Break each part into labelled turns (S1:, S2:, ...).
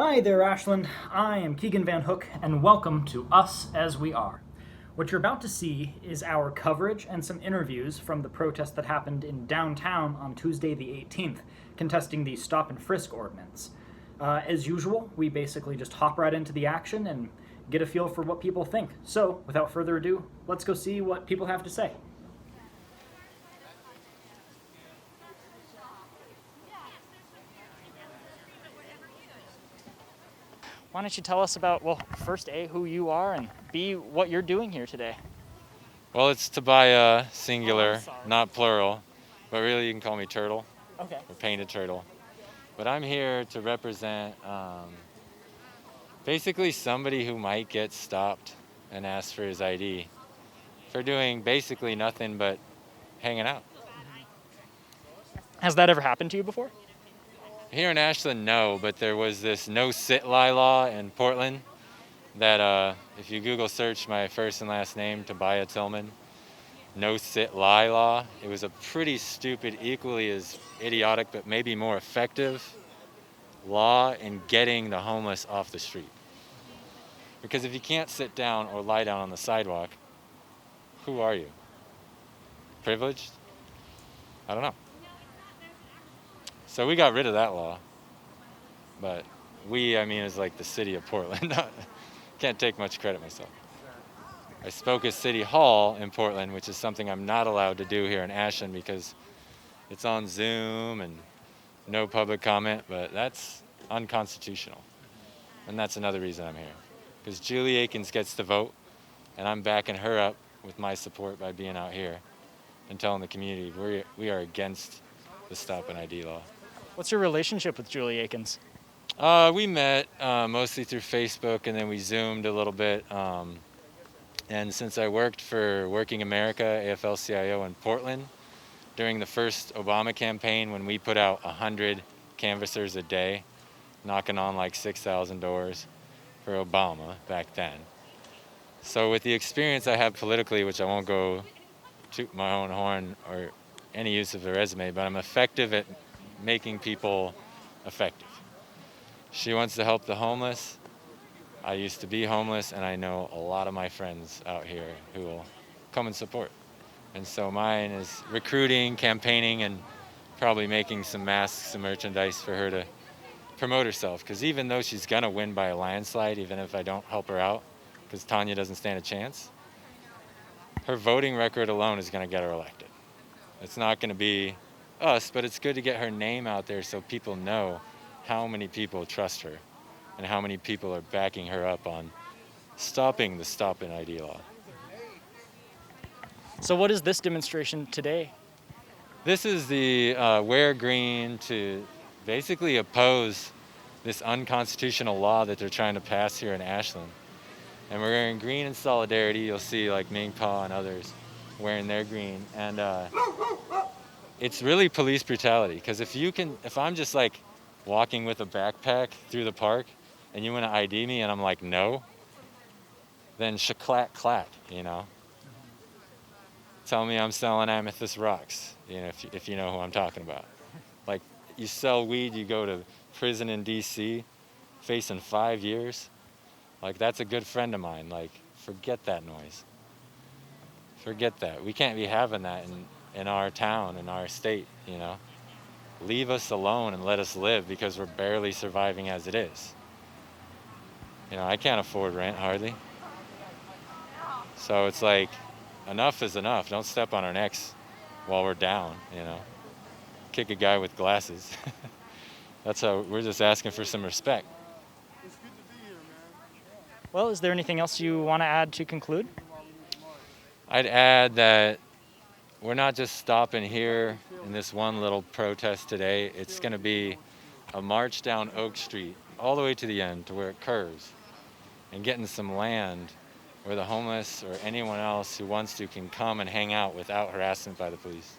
S1: Hi there, Ashland. I am Keegan Van Hook, and welcome to Us As We Are. What you're about to see is our coverage and some interviews from the protest that happened in downtown on Tuesday the 18th, contesting the stop and frisk ordinance. As usual, we basically just hop right into the action and get a feel for what people think. So, without further ado, let's go see what people have to say. Why don't you tell us about, well, first A, who you are, and B, what you're doing here today?
S2: Well, it's Tobiah, singular,
S1: sorry.
S2: not plural, but really you can call me Turtle,
S1: Okay.
S2: or Painted Turtle. But I'm here to represent basically somebody who might get stopped and asked for his ID for doing basically nothing but hanging out.
S1: Has that ever happened to you before?
S2: Here in Ashland, no, but there was this no sit lie law in Portland that if you Google search my first and last name, Tobiah Tillman, no sit lie law, it was a pretty stupid, equally as idiotic, but maybe more effective law in getting the homeless off the street. Because if you can't sit down or lie down on the sidewalk, who are you? Privileged? I don't know. So we got rid of that law. But I mean, is like the city of Portland. Can't take much credit myself. I spoke at City Hall in Portland, which is something I'm not allowed to do here in Ashland because it's on Zoom and no public comment, but that's unconstitutional. And that's another reason I'm here. Because Julie Akins gets to vote, and I'm backing her up with my support by being out here and telling the community we are against the Stop and ID law.
S1: What's your relationship with Julie Akins?
S2: We met mostly through Facebook, and then we Zoomed a little bit. And since I worked for Working America, AFL-CIO in Portland, during the first Obama campaign when we put out 100 canvassers a day, knocking on like 6,000 doors for Obama back then. So with the experience I have politically, which I won't go toot my own horn or any use of a resume, but I'm effective at making people effective. She wants to help the homeless. I used to be homeless, and I know a lot of my friends out here who will come and support. And so mine is recruiting, campaigning, and probably making some masks and merchandise for her to promote herself. Because even though she's going to win by a landslide, even if I don't help her out, because Tanya doesn't stand a chance, her voting record alone is going to get her elected. It's not going to be us, but it's good to get her name out there so people know how many people trust her and how many people are backing her up on stopping the Stop and ID law.
S1: So what is this demonstration today?
S2: This is the Wear Green to basically oppose this unconstitutional law that they're trying to pass here in Ashland. And we're wearing green in solidarity. You'll see like Mmmingpha and others wearing their green. And it's really police brutality. Because if I'm just like walking with a backpack through the park and you want to ID me and I'm like, no, then shaklack clack, you know. Tell me I'm selling amethyst rocks, you know, if you know who I'm talking about. Like, you sell weed, you go to prison in D.C., facing 5 years. Like, that's a good friend of mine. Like, forget that noise. Forget that. We can't be having that in our town, in our state, you know. Leave us alone and let us live because we're barely surviving as it is. You know, I can't afford rent hardly. So it's like, enough is enough. Don't step on our necks while we're down, you know. Kick a guy with glasses. That's how we're just asking for some respect.
S3: It's good to be here, man.
S1: Well, is there anything else you want to add to conclude?
S2: I'd add that we're not just stopping here in this one little protest today. It's going to be a march down Oak Street all the way to the end to where it curves and getting some land where the homeless or anyone else who wants to can come and hang out without harassment by the police.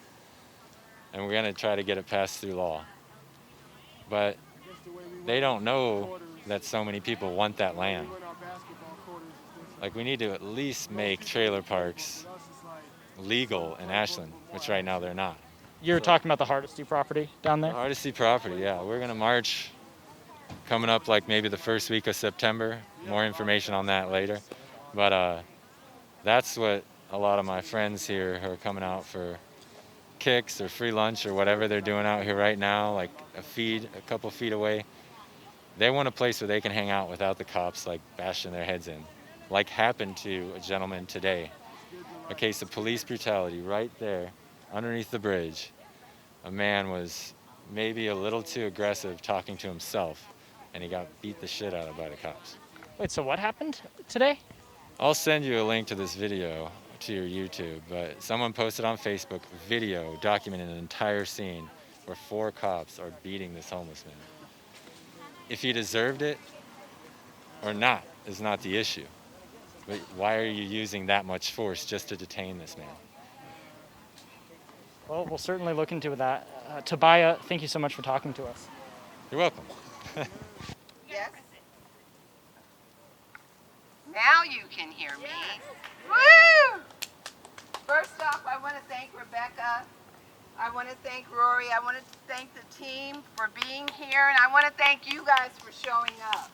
S2: And we're going to try to get it passed through law. But they don't know that so many people want that land. Like, we need to at least make trailer parks legal in Ashland, which right now they're not.
S1: You're talking about the Hardesty property down there?
S2: Hardesty property, yeah. We're going to march coming up like maybe the first week of September. More information on that later. But that's what a lot of my friends here who are coming out for kicks or free lunch or whatever they're doing out here right now, like a couple feet away. They want a place where they can hang out without the cops like bashing their heads in, like happened to a gentleman today. A case of police brutality right there underneath the bridge. A man was maybe a little too aggressive talking to himself, and he got beat the shit out of by the cops.
S1: Wait, so what happened today?
S2: I'll send you a link to this video to your YouTube, but someone posted on Facebook video documenting an entire scene where 4 cops are beating this homeless man. If he deserved it or not is not the issue. But why are you using that much force just to detain this man?
S1: Well, we'll certainly look into that. Tobiah, thank you so much for talking to us.
S2: You're welcome.
S4: Yes? Now you can hear me. Woo! First off, I want to thank Rebecca. I want to thank Rory. I want to thank the team for being here, and I want to thank you guys for showing up.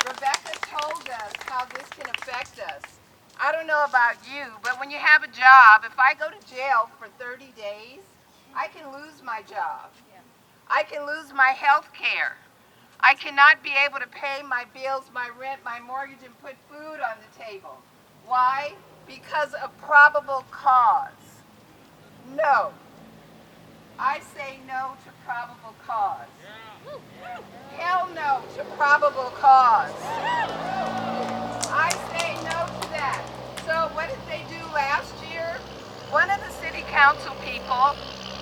S4: Rebecca told us how this can affect us. I don't know about you, but when you have a job, if I go to jail for 30 days, I can lose my job. I can lose my health care. I cannot be able to pay my bills, my rent, my mortgage, and put food on the table. Why? Because of probable cause. No. I say no to probable cause. Hell no to probable cause. I say no to that. So what did they do last year? One of the city council people,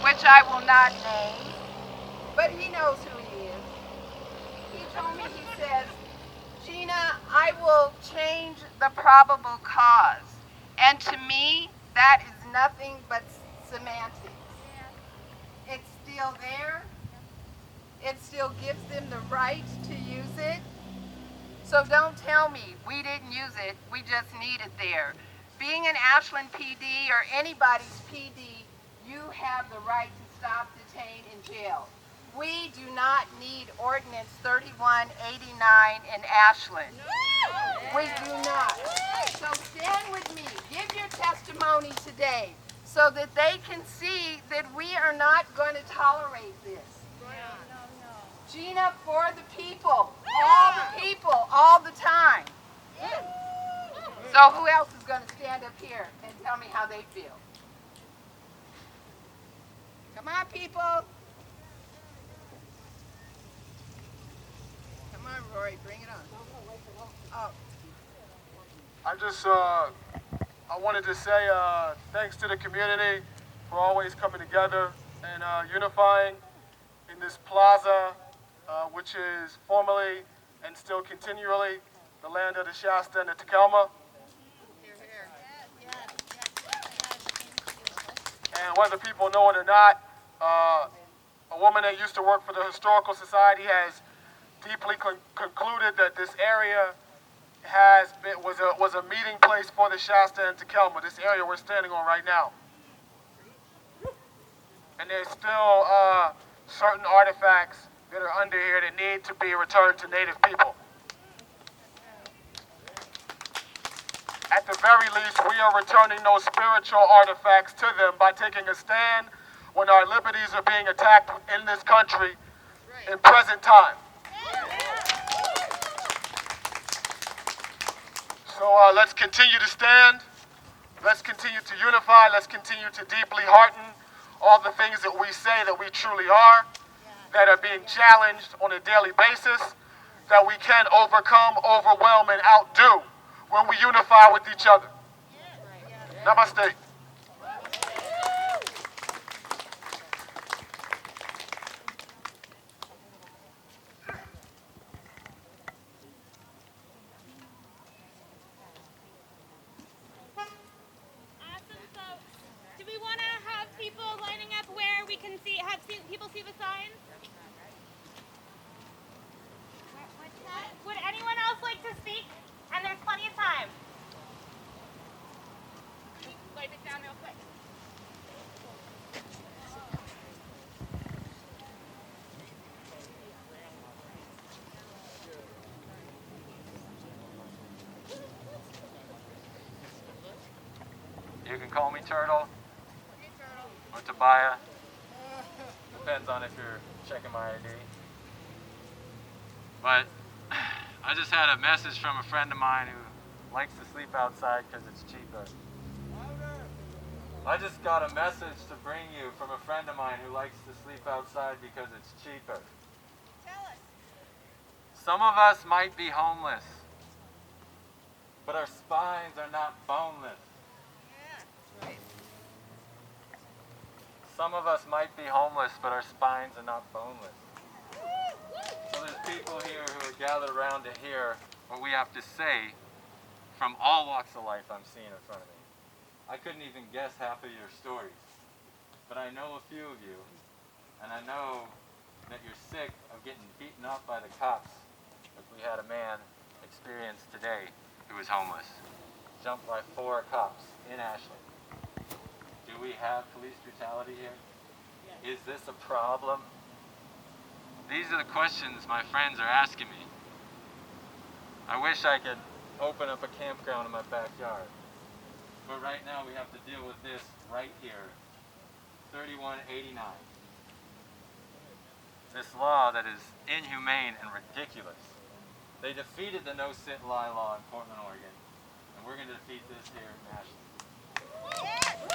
S4: which I will not name, but he knows who he is. He told me, he says, Gina, I will change the probable cause. And to me, that is nothing but semantics. It's still there. It still gives them the right to use it. So don't tell me we didn't use it, we just need it there. Being an Ashland PD or anybody's PD, you have the right to stop, detain, and jail. We do not need Ordinance 3189 in Ashland. We do not. So stand with me. Give your testimony today so that they can see that we are not going to tolerate this. Gina, for the people, all the time. So who else is going to stand up here and tell me how they feel? Come on, people. Come on, Rory, bring it on. Oh.
S3: I wanted to say thanks to the community for always coming together and unifying in this plaza, which is formerly and still continually the land of the Shasta and the Takelma. And whether people know it or not, a woman that used to work for the Historical Society has deeply concluded that this area was a meeting place for the Shasta and Takelma, this area we're standing on right now. And there's still certain artifacts that are under here that need to be returned to Native people. At the very least, we are returning those spiritual artifacts to them by taking a stand when our liberties are being attacked in this country in present time. So let's continue to stand. Let's continue to unify. Let's continue to deeply hearten all the things that we say that we truly are, that are being challenged on a daily basis, that we can overcome, overwhelm, and outdo when we unify with each other. Namaste.
S5: Do we want to have people lining up where we can have people see the signs? Would anyone else like to speak? And there's plenty of time. Let me wipe it down real quick.
S2: call me Turtle or Tobiah. Depends on if you're checking my ID. But I just had a message from a friend of mine who likes to sleep outside because it's cheaper. I just got a message to bring you from a friend of mine who likes to sleep outside because it's cheaper.
S4: Tell us.
S2: Some of us might be homeless, but our spines are not boneless.
S4: Yeah, that's right.
S2: Some of us might be homeless, but our spines are not boneless. So there's people here who are gathered around to hear what we have to say from all walks of life I'm seeing in front of me. I couldn't even guess half of your stories, but I know a few of you, and I know that you're sick of getting beaten up by the cops, like we had a man experience today who was homeless, jumped by 4 cops in Ashland. Do we have police brutality here? Is this a problem? These are the questions my friends are asking me. I wish I could open up a campground in my backyard. But right now we have to deal with this right here. 3189. This law that is inhumane and ridiculous. They defeated the no-sit-lie law in Portland, Oregon. And we're going to defeat this here in Ashland.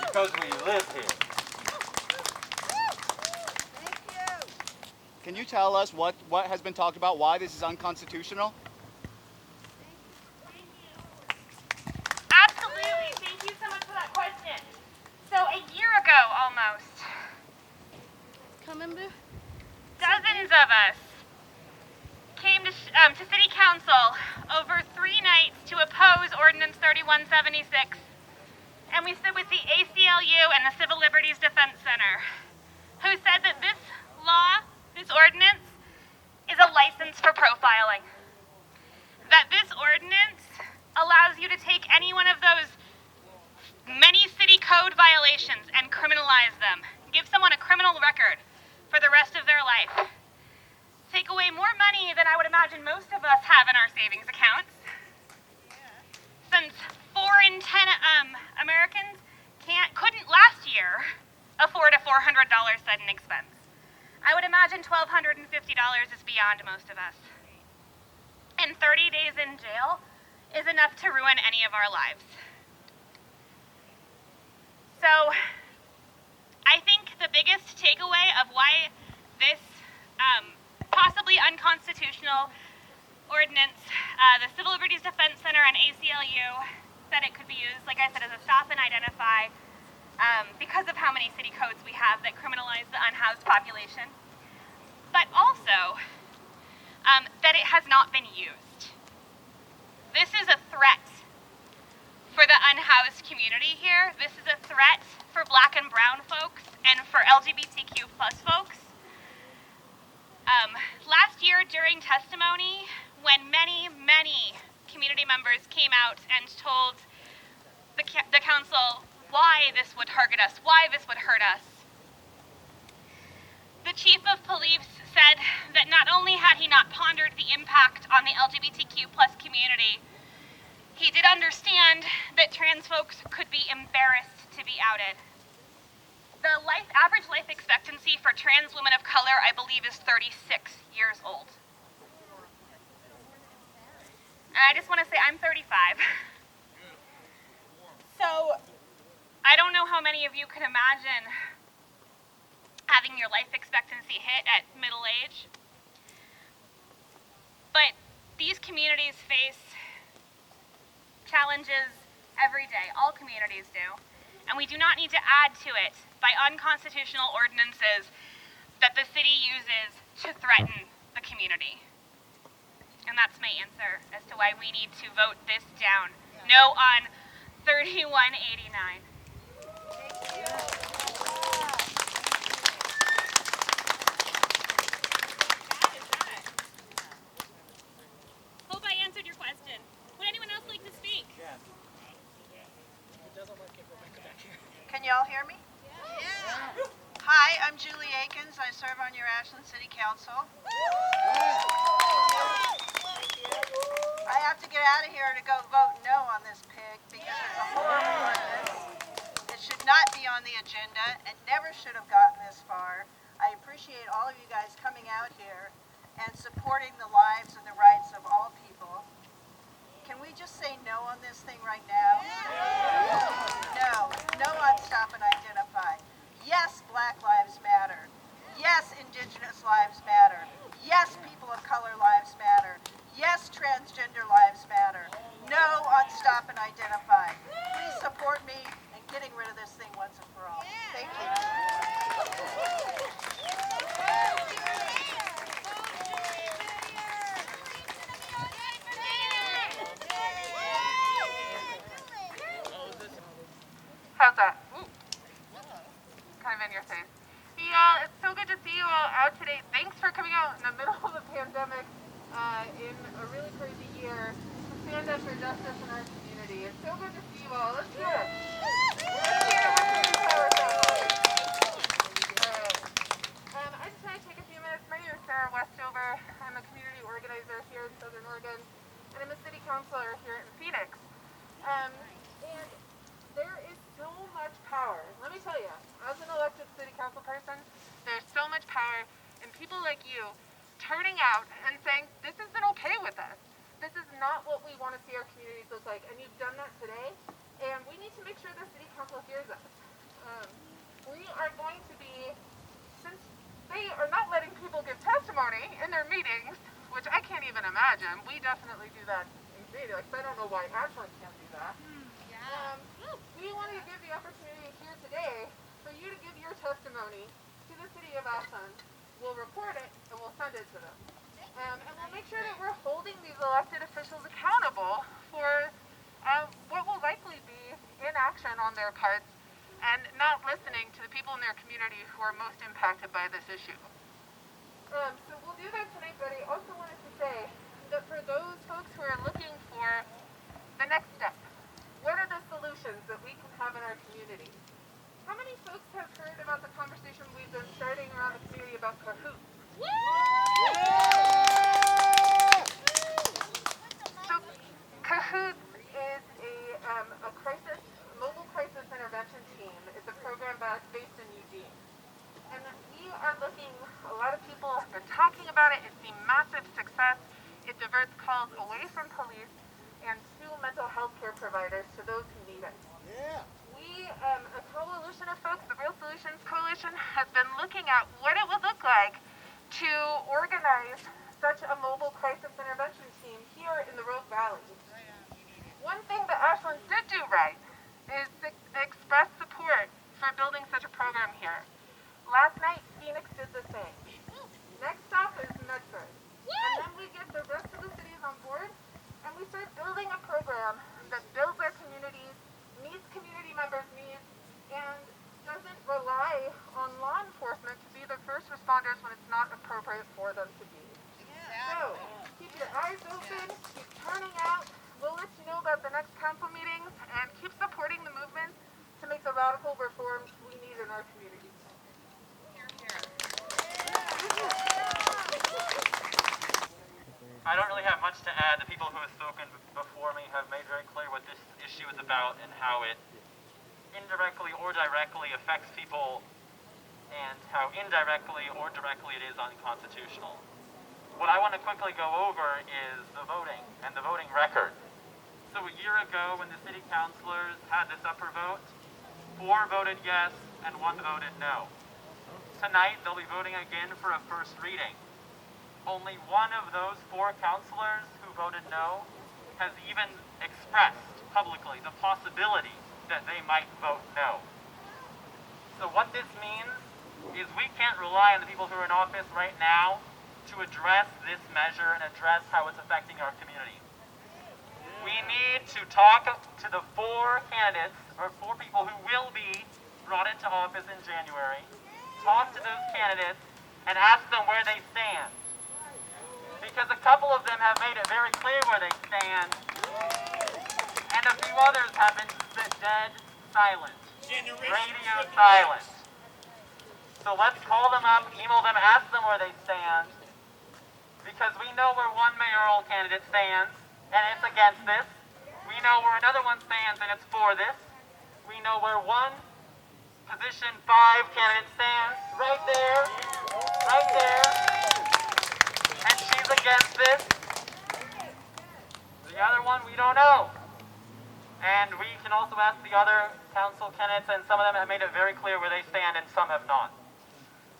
S2: Because we live here.
S4: Thank you.
S6: Can you tell us what has been talked about, why this is unconstitutional?
S5: Absolutely. Thank you so much for that question. So a year ago, almost, dozens of us came to City Council over 3 nights to oppose Ordinance 3176. And we stood with the ACLU and the Civil Liberties Defense Center, who said that this law, this ordinance, is a license for profiling. That this ordinance allows you to take any one of those many city code violations and criminalize them. Give someone a criminal record for the rest of their life. Take away more money than I would imagine most of us have in our savings accounts. Since 4 in 10 Americans couldn't last year afford a $400 sudden expense. I would imagine $1,250 is beyond most of us. And 30 days in jail is enough to ruin any of our lives. So, I think the biggest takeaway of why this possibly unconstitutional ordinance, the Civil Liberties Defense Center and ACLU said it could be used, like I said, as a stop and identify because of how many city codes we have that criminalize the unhoused population, but also that it has not been used. This is a threat for the unhoused community here. This is a threat for Black and brown folks and for LGBTQ plus folks. Last year during testimony, when many community members came out and told the council why this would target us, why this would hurt us, the chief of police said that not only had he not pondered the impact on the LGBTQ plus community, he did understand that trans folks could be embarrassed to be outed. The average life expectancy for trans women of color, I believe, is 36 years old. And I just want to say I'm 35. So I don't know how many of you can imagine having your life expectancy hit at middle age. But these communities face challenges every day. All communities do. And we do not need to add to it by unconstitutional ordinances that the city uses to threaten the community. And that's my answer as to why we need to vote this down. No on 3189. Hope I answered your question. Would anyone else like to speak?
S7: Can y'all hear me? Yeah. Hi, I'm Julie Akins. I serve on your Ashland City Council. I have to get out of here to go vote no on this pig because it's a horrible ordinance. It not be on the agenda and never should have gotten this far. I appreciate all of you guys coming out here and supporting the lives and the rights of all people. Can we just say no on this thing right now? No. No on stop and identify. Yes, Black Lives Matter. Yes, Indigenous lives matter. Yes, people of color lives matter. Yes, transgender lives matter. No on stop and identify. Please support me in getting rid of this thing once and for all. Thank you.
S5: How's that? Ooh. Kind of in your face. Yeah, it's so good to see you all out today. Thanks for coming out in the middle of the pandemic in a really crazy year to stand up for justice in our community. It's so good to see you all. Let's hear it. Let's hear it. Let's hear the power sound. I just want to take a few minutes. My name is Sarah Westover. I'm a community organizer here in Southern Oregon, and I'm a city councilor here in Phoenix. And there is so much power. Let me tell you, as an elected city council person, there's so much power in people like you turning out and saying, this isn't okay with us. This is not what we want to see our communities look like. And you've done that today, and we need to make sure the city council hears us. We are going to be, since they are not letting people give testimony in their meetings, which I can't even imagine. We definitely do that in Phoenix. I don't know why Ashland can't do that. We want to give the opportunity here today for you to give your testimony to the city of Ashland. We'll record it and we'll send it to them. And we'll make sure that we're holding these elected officials accountable for what will likely be inaction on their parts and not listening to the people in their community who are most impacted by this issue. So we'll do that tonight, but I also wanted to say that for those folks who are looking for the next step, what are the solutions that we can have in our community? How many folks have heard about the conversation we've been starting around the community about cahoots? So cahoots is a mobile crisis intervention team. It's a program based in Eugene. And we are looking, a lot of people have been talking about it. It's seen massive success. It diverts calls away from police and to mental health care providers, to those who need it. Yeah. We, a coalition of folks, the Real Solutions Coalition, has been looking at what it would look like to organize such a mobile crisis intervention team here in the Rogue Valley. One thing that Ashland did do right is express support for building such a program here. Last night, Phoenix did the same. Next stop is Medford. And then we get the rest of the cities on board, and we start building a program that builds our communities, meets community members' needs, and doesn't rely on law enforcement to be the first responders when it's not appropriate for them to be. So, keep your eyes open, keep turning out. We'll let you know about the next council meetings, and keep supporting the movement to make the radical reforms we need in our communities.
S8: I don't really have much to add. The people who have spoken before me have made very clear what this issue is about and how it indirectly or directly affects people and how indirectly or directly it is unconstitutional. What I want to quickly go over is the voting and the voting record. So a year ago when the city councilors had this upper vote, 4 voted yes and 1 voted no. Tonight they'll be voting again for a first reading. Only 1 of those 4 councilors who voted no has even expressed publicly the possibility that they might vote no. So what this means is we can't rely on the people who are in office right now to address this measure and address how it's affecting our community. We need to talk to the 4 candidates, or 4 people who will be brought into office in January, talk to those candidates and ask them where they stand. Because a couple of them have made it very clear where they stand, and a few others have been dead silent, radio silent. So let's call them up, email them, ask them where they stand, because we know where one mayoral candidate stands, and it's against this. We know where another one stands, and it's for this. We know where one position 5 candidate stands right there, right there. And she's against this. The other one, we don't know. And we can also ask the other council candidates, and some of them have made it very clear where they stand, and some have not.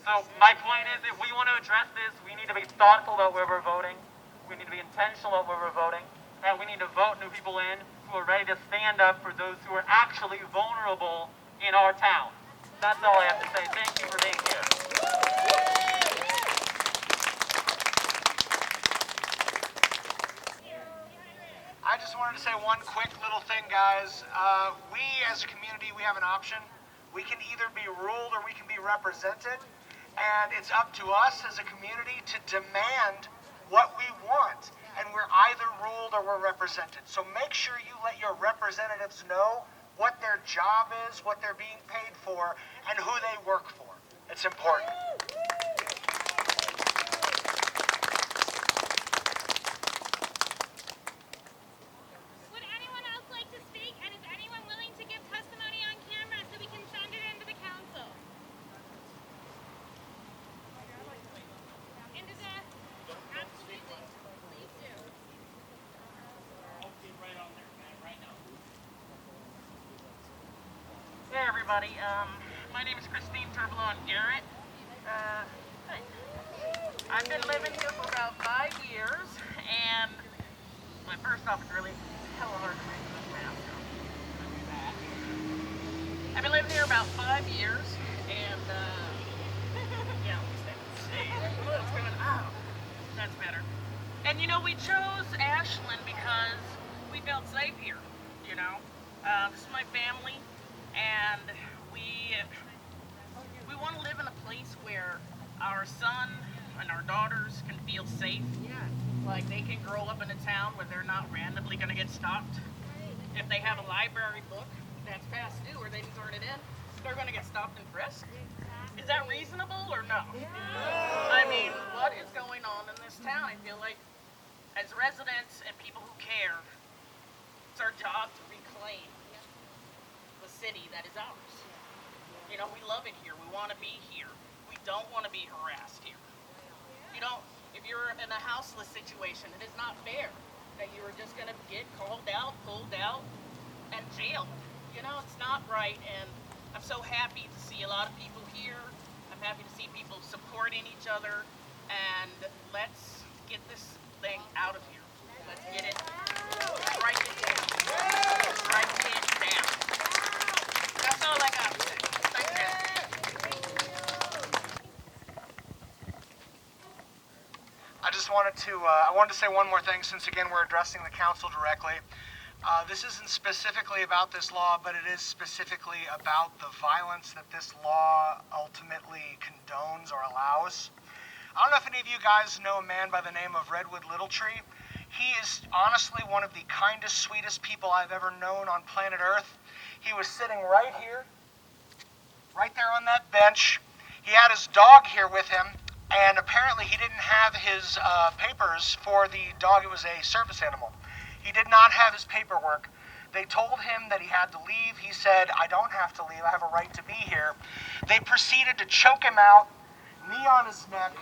S8: So my point is, if we want to address this, we need to be thoughtful about where we're voting. We need to be intentional about where we're voting. And we need to vote new people in who are ready to stand up for those who are actually vulnerable in our town. That's all I have to say. Thank you for being here.
S9: I just wanted to say one quick little thing, guys. We as a community, we have an option. We can either be ruled or we can be represented. And it's up to us as a community to demand what we want. And we're either ruled or we're represented. So make sure you let your representatives know what their job is, what they're being paid for, and who they work for. It's important.
S5: Would anyone else like to speak? And is anyone willing to give testimony on camera so we can send it into the council? Into the... Absolutely. Please do.
S8: Hey everybody, my name is Christine Turbelon Garrett. Hey. I've been living here for about 5 years, and first off, it's really hella hard to make this mask. I've been living here about 5 years, and yeah, let me stay. What's going on? That's better. And you know, we chose Ashland because we felt safe here, you know. This is my family. And we want to live in a place where our son and our daughters can feel safe. Yeah. Like they can grow up in a town where they're not randomly going to get stopped. If they have a library book that's past due or they didn't turn it in, they're going to get stopped and frisked. Is that reasonable or no? Yeah. I mean, what is going on in this town? I feel like as residents and people who care, it's our job to reclaim the city that is ours. You know, we love it here. We want to be here. We don't want to be harassed here. You know, if you're in a houseless situation, it is not fair that you are just going to get called out, pulled out, and jailed. You know, it's not right, and I'm so happy to see a lot of people here. I'm happy to see people supporting each other, and let's get this thing out of here. Let's get it, strike it down. Strike it down. That's all I got to say. Thank you.
S9: I wanted to say one more thing, since again we're addressing the council directly. This isn't specifically about this law, but it is specifically about the violence that this law ultimately condones or allows. I don't know if any of you guys know a man by the name of Redwood Littletree. He is honestly one of the kindest, sweetest people I've ever known on planet Earth. He was sitting right here, right there on that bench. He had his dog here with him, and apparently he didn't have his papers for the dog. It was a service animal. He did not have his paperwork. They told him that he had to leave. He said, "I don't have to leave. I have a right to be here." They proceeded to choke him out, knee on his neck,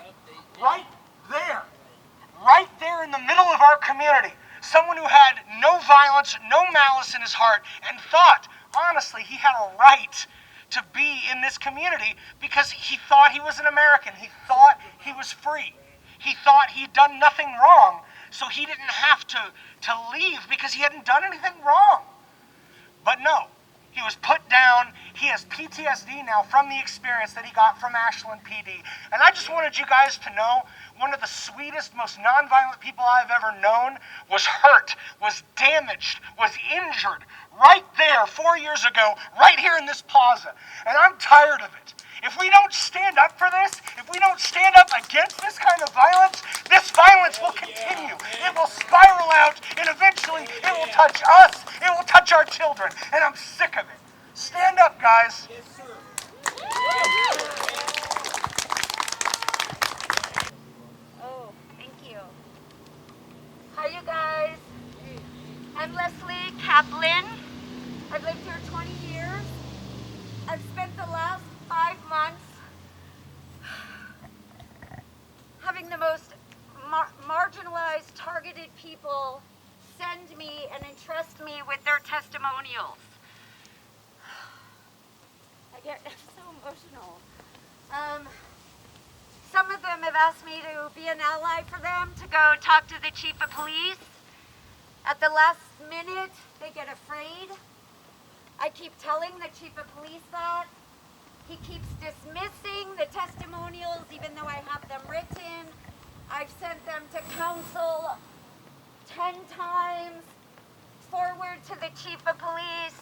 S9: right there in the middle of our community. Someone who had no violence, no malice in his heart, and thought, honestly, he had a right to be in this community because he thought he was an American. He thought he was free. He thought he'd done nothing wrong, so he didn't have to leave because he hadn't done anything wrong. But no, he was put down. He has PTSD now from the experience that he got from Ashland PD. And I just wanted you guys to know, one of the sweetest, most nonviolent people I've ever known was hurt, was damaged, was injured right there 4 years ago, right here in this plaza. And I'm tired of it. If we don't stand up for this, if we don't stand up against this kind of violence, this violence will continue. It will spiral out, and eventually it will touch us, it will touch our children, and I'm sick of it. Stand up, guys.
S10: Yes, sir.
S11: Oh, thank you. Hi, you guys. I'm Leslie Kaplan. I've lived here 20 years. I've spent the last testimonials. I get so emotional. Some of them have asked me to be an ally for them, to go talk to the chief of police. At the last minute, they get afraid. I keep telling the chief of police that. He keeps dismissing the testimonials even though I have them written. I've sent them to council 10 times, forward to the chief of police,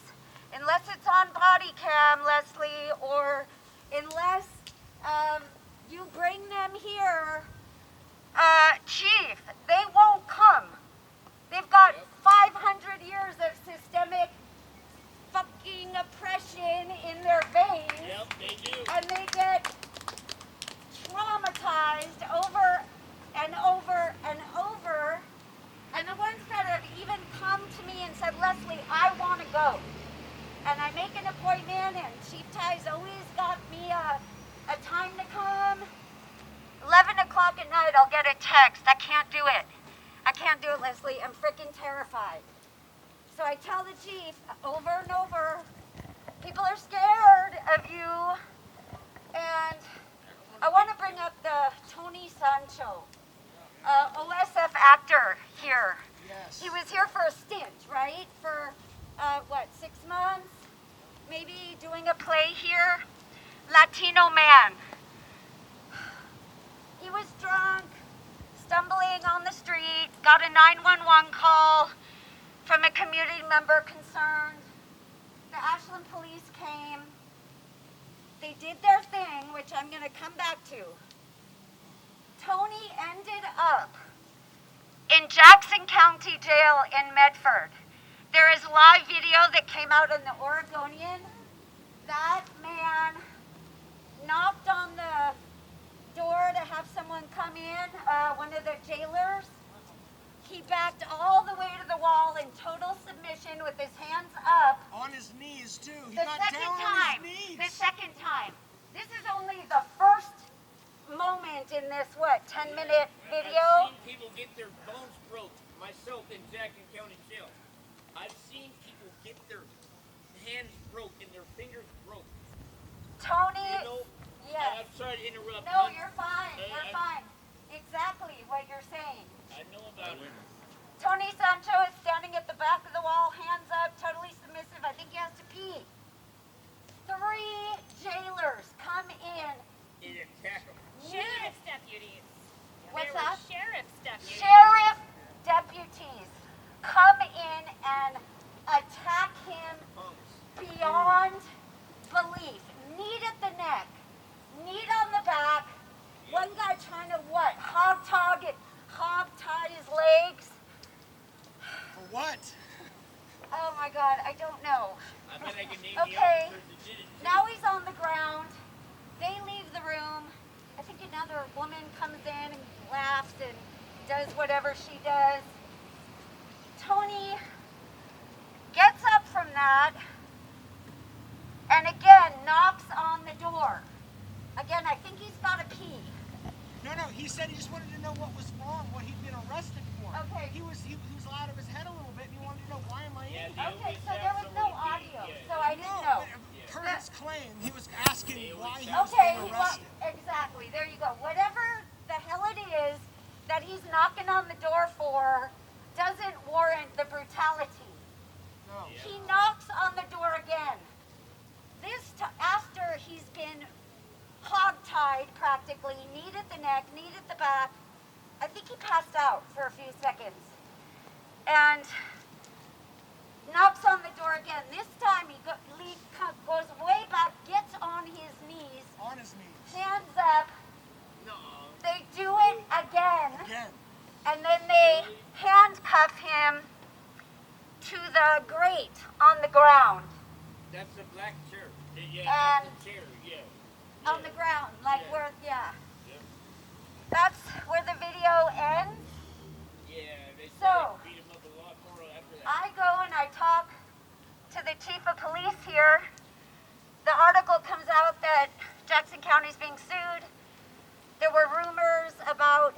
S11: unless it's on body cam, Leslie, or unless you bring them here, chief, they won't come. They've got 500 years of systemic fucking oppression in their veins.
S10: Yep, they do.
S11: And they get traumatized over and over and over. And the ones that have even come to me and said, Leslie, I want to go. And I make an appointment, and Chief Ty's always got me a time to come. 11 o'clock at night, I'll get a text. I can't do it. I can't do it, Leslie. I'm freaking terrified. So I tell the chief over and over, people are scared of you. And I want to bring up the Tony Sancho, OSF actor here.
S9: Yes.
S11: He was here for a stint, right? For, 6 months? Maybe doing a play here? Latino man. He was drunk, stumbling on the street, got a 911 call from a community member concerned. The Ashland police came. They did their thing, which I'm going to come back to. Tony ended up in Jackson County Jail in Medford. There is live video that came out in the Oregonian. That man knocked on the door to have someone come in, one of the jailers. He backed all the way to the wall in total submission with his hands up.
S9: On his knees, too. He
S11: The
S9: got
S11: second
S9: down
S11: time.
S9: on his knees.
S11: The second time. This is only the first moment in this, 10-minute video?
S10: I've seen people get their bones broke, myself in Jackson County Jail. I've seen people get their hands broke and their fingers broke.
S11: Tony,
S10: You know,
S11: yes.
S10: I'm sorry to interrupt.
S11: No, you're fine. You're fine. Exactly what you're saying.
S10: I know about it.
S11: Tony Sancho is standing at the back of the wall, hands up, totally submissive. I think he has to pee. 3 jailers come in.
S10: It attacked them.
S5: Sheriff's deputies.
S11: What's
S5: There were
S11: that?
S5: sheriff's deputies.
S11: Sheriff deputies come in and attack him beyond belief. Knee at the neck, knee on the back. One guy trying to hog tie his legs.
S9: For what?
S11: Oh my God, I don't know.
S10: I bet I can name
S11: Okay,
S10: the officers that did it.
S11: now he's on the ground. They leave the room. I think another woman comes in and laughs and does whatever she does. Tony gets up from that and again knocks on the door. Again, I think he's got to pee.
S9: No, he said he just wanted to know what was wrong, what he'd been arrested for.
S11: Okay.
S9: He was out of his head a little bit, and he wanted to know, why am I in here?
S11: Okay, so there was no audio, so I didn't know.
S9: Per his claim, he was asking why he was
S11: Okay,
S9: being arrested.
S11: exactly. There you go. Whatever the hell it is that he's knocking on the door for doesn't warrant the brutality.
S9: No.
S11: He knocks on the door again. After he's been hog-tied practically, knee at the neck, knee at the back. I think he passed out for a few seconds. And knocks on the door again. This time he goes way back, gets on his knees.
S9: On his knees.
S11: Hands up.
S10: No.
S11: They do it again.
S9: Again.
S11: And then they handcuff him to the grate on the ground.
S10: That's a black chair. Yeah,
S11: And
S10: that's a chair, yeah.
S11: on the ground, like
S10: Yeah.
S11: where, yeah.
S10: Yep.
S11: That's where the video ends.
S10: Yeah, they
S11: So,
S10: beat him up a lot more after that.
S11: I go and I talk to the chief of police here. The article comes out that Jackson County is being sued. There were rumors about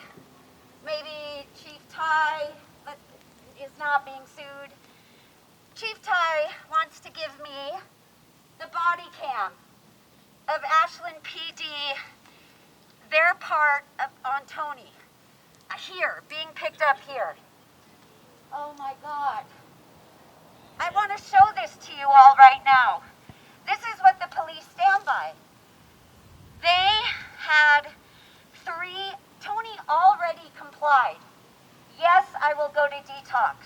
S11: maybe Chief Ty is not being sued. Chief Ty picked up here. Oh my God. I want to show this to you all right now. This is what the police stand by. They had Tony already complied. Yes, I will go to detox.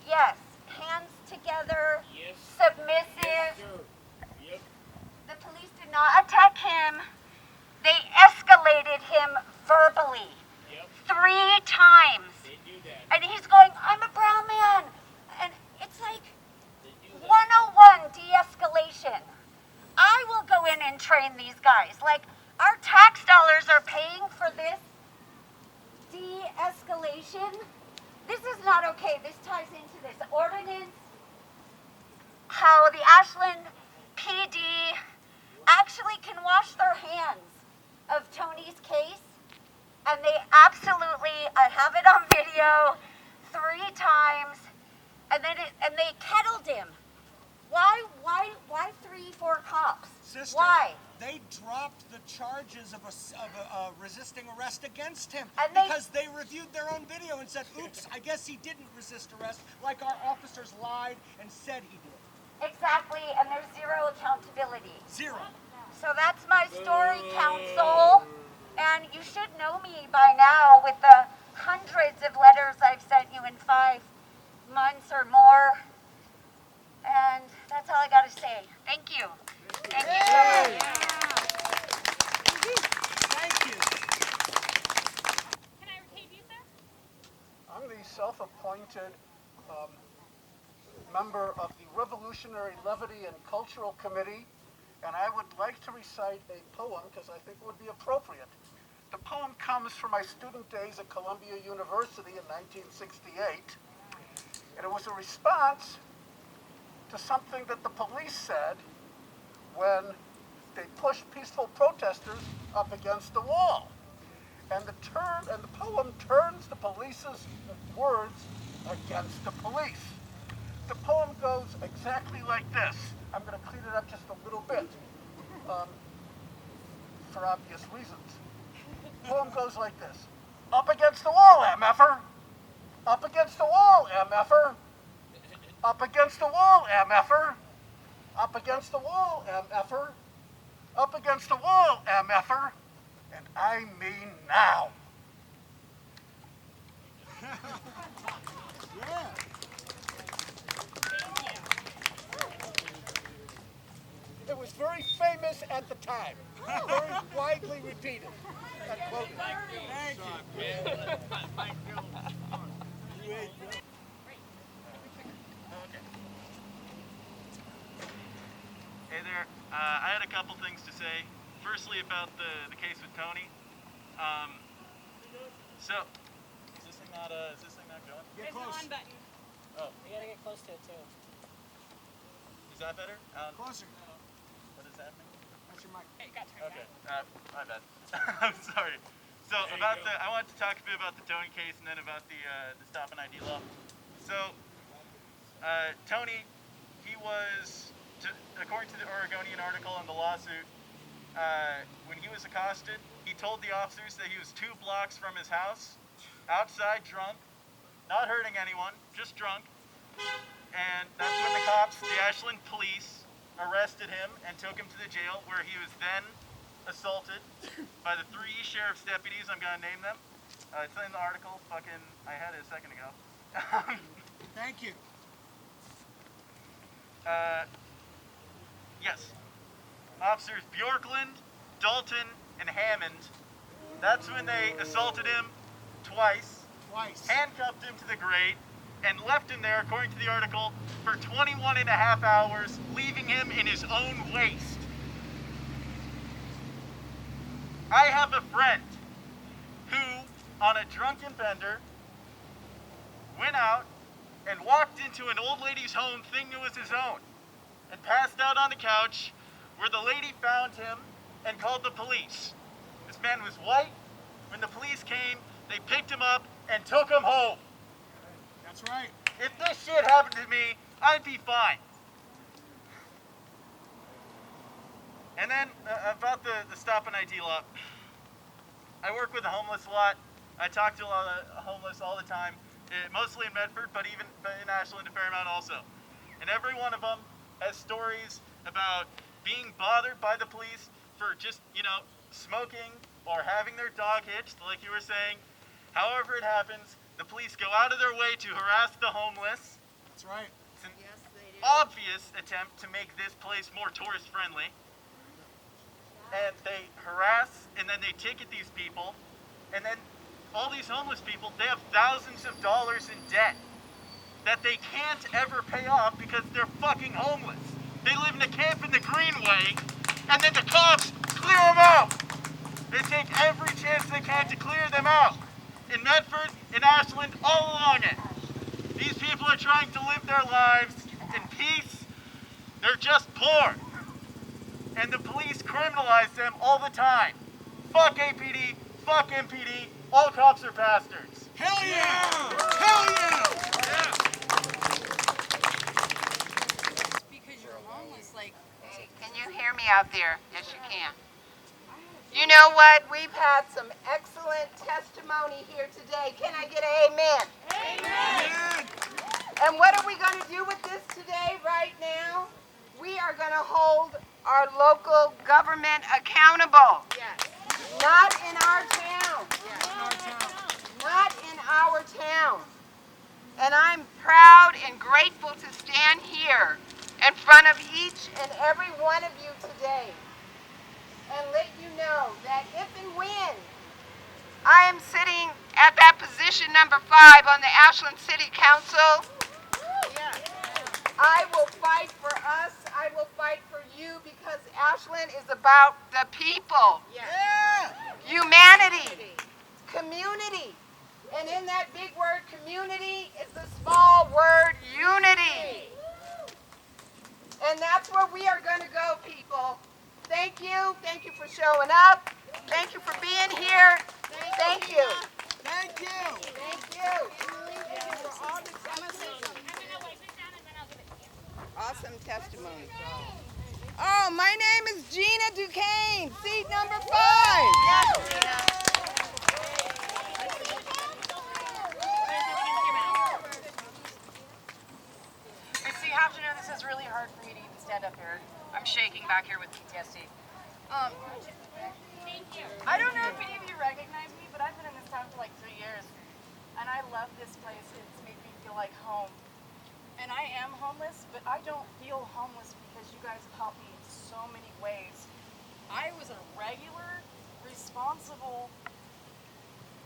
S11: Yes, hands together,
S10: Yes.
S11: submissive.
S10: Yes, sir. Yep.
S11: The police did not attack him. They escalated him verbally.
S10: Yep.
S11: 3 times.
S10: They do that.
S11: And he's going, I'm a brown man. And it's like
S10: They do that.
S11: 101 de-escalation. I will go in and train these guys. Like, our tax dollars are paying for this de-escalation. This is not okay. This ties into this ordinance. How the Ashland PD actually can wash their hands of Tony's case. And they absolutely, I have it on video, 3 times. And they kettled him. Why 3-4 cops?
S9: Sister,
S11: Why?
S9: they dropped the charges of a resisting arrest against him
S11: And
S9: because they reviewed their own video and said, oops, I guess he didn't resist arrest, like our officers lied and said he did.
S11: Exactly, and there's 0 accountability.
S9: 0.
S11: So that's my story, counsel. And you should know me by now with the hundreds of letters I've sent you in 5 months or more. And that's all I got to say. Thank you. Thank you so much.
S9: Thank you.
S5: Can I repeat you, sir?
S12: I'm the self-appointed member of the Revolutionary Levity and Cultural Committee, and I would like to recite a poem because I think it would be appropriate. The poem comes from my student days at Columbia University in 1968, and it was a response to something that the police said when they pushed peaceful protesters up against the wall. And the poem turns the police's words against the police. The poem goes exactly like this. I'm going to clean it up just a little bit, for obvious reasons. The poem goes like this. Up against the wall, MFer! Up against the wall, MFer! Up against the wall, MFer! Up against the wall, MFer! Up against the wall, MFer! And I mean now.
S9: Yeah.
S12: It was very famous at the time, very widely repeated and quoted.
S9: Thank you.
S8: Hey there. I had a couple things to say. Firstly, about the case with Tony. So, is this thing not going?
S9: Get close.
S5: button.
S8: Oh,
S13: You gotta get close to it too.
S8: is that better?
S9: Closer.
S8: What does that mean?
S9: That's your mic.
S5: It got turned
S8: Okay, my bad. I'm sorry. So I wanted to talk a bit about the Tony case and then about the stop and ID law. So, Tony, he was, according to the Oregonian article in the lawsuit, when he was accosted, he told the officers that he was 2 blocks from his house, outside drunk, not hurting anyone, just drunk. And that's when the cops, the Ashland police, arrested him and took him to the jail, where he was then assaulted by the 3 sheriff's deputies. I'm gonna name them. It's in the article. I had it a second ago.
S9: Thank you.
S8: Yes. Officers Bjorklund, Dalton, and Hammond. That's when they assaulted him twice, handcuffed him to the grate, and left him there, according to the article, for 21 and a half hours, leaving him in his own waste. I have a friend who, on a drunken bender, went out and walked into an old lady's home thinking it was his own, and passed out on the couch, where the lady found him and called the police. This man was white. When the police came, they picked him up and took him home.
S9: That's right.
S8: If this shit happened to me, I'd be fine. And then about the stop and ID law. I work with the homeless a lot,
S13: I talk to a lot of homeless all the time, mostly in Medford, but in Ashland and Fairmount also. And every one of them has stories about being bothered by the police for just, smoking or having their dog hitched, like you were saying. However it happens, the police go out of their way to harass the homeless.
S12: That's right.
S13: It's an obvious attempt to make this place more tourist friendly. And they harass and then they ticket these people, and then all these homeless people, they have thousands of dollars in debt that they can't ever pay off because they're fucking homeless. They live in a camp in the Greenway, and then the cops clear them out. They take every chance they can to clear them out. In Medford, in Ashland, all along it. These people are trying to live their lives in peace. They're just poor. And the police criminalize them all the time. Fuck APD, fuck MPD, all cops are bastards.
S12: Hell yeah! Hell yeah!
S4: Because you're homeless, like... Hey, can you hear me out there? Yes, you can. You know what? We've had some excellent testimony here today. Can I get an amen? Amen! And what are we going to do with this today, right now? We are going to hold our local government accountable. Yes. Not in our town. Yes. Not in our town. And I'm proud and grateful to stand here in front of each and every one of you today and let you know that if and when I am sitting at that position number 5 on the Ashland City Council, I will fight for us, I will fight for you, because Ashland is about the people. Yeah. Humanity, community, and in that big word community is the small word unity. And that's where we are going to go, people. Thank you for showing up, thank you for being here, thank you. Thank you. Thank you. Thank you for all the awesome testimony. Oh, my name is Gina DuQuenne, seat number 5. Yes, Gina.
S14: Christy, you have to know this is really hard for me to even stand up here. I'm shaking back here with PTSD. I don't know if any of you recognize me, but I've been in this town for like 3 years. And I love this place. It's made me feel like home. And I am homeless, but I don't feel homeless because you guys have helped me in so many ways. I was a regular, responsible,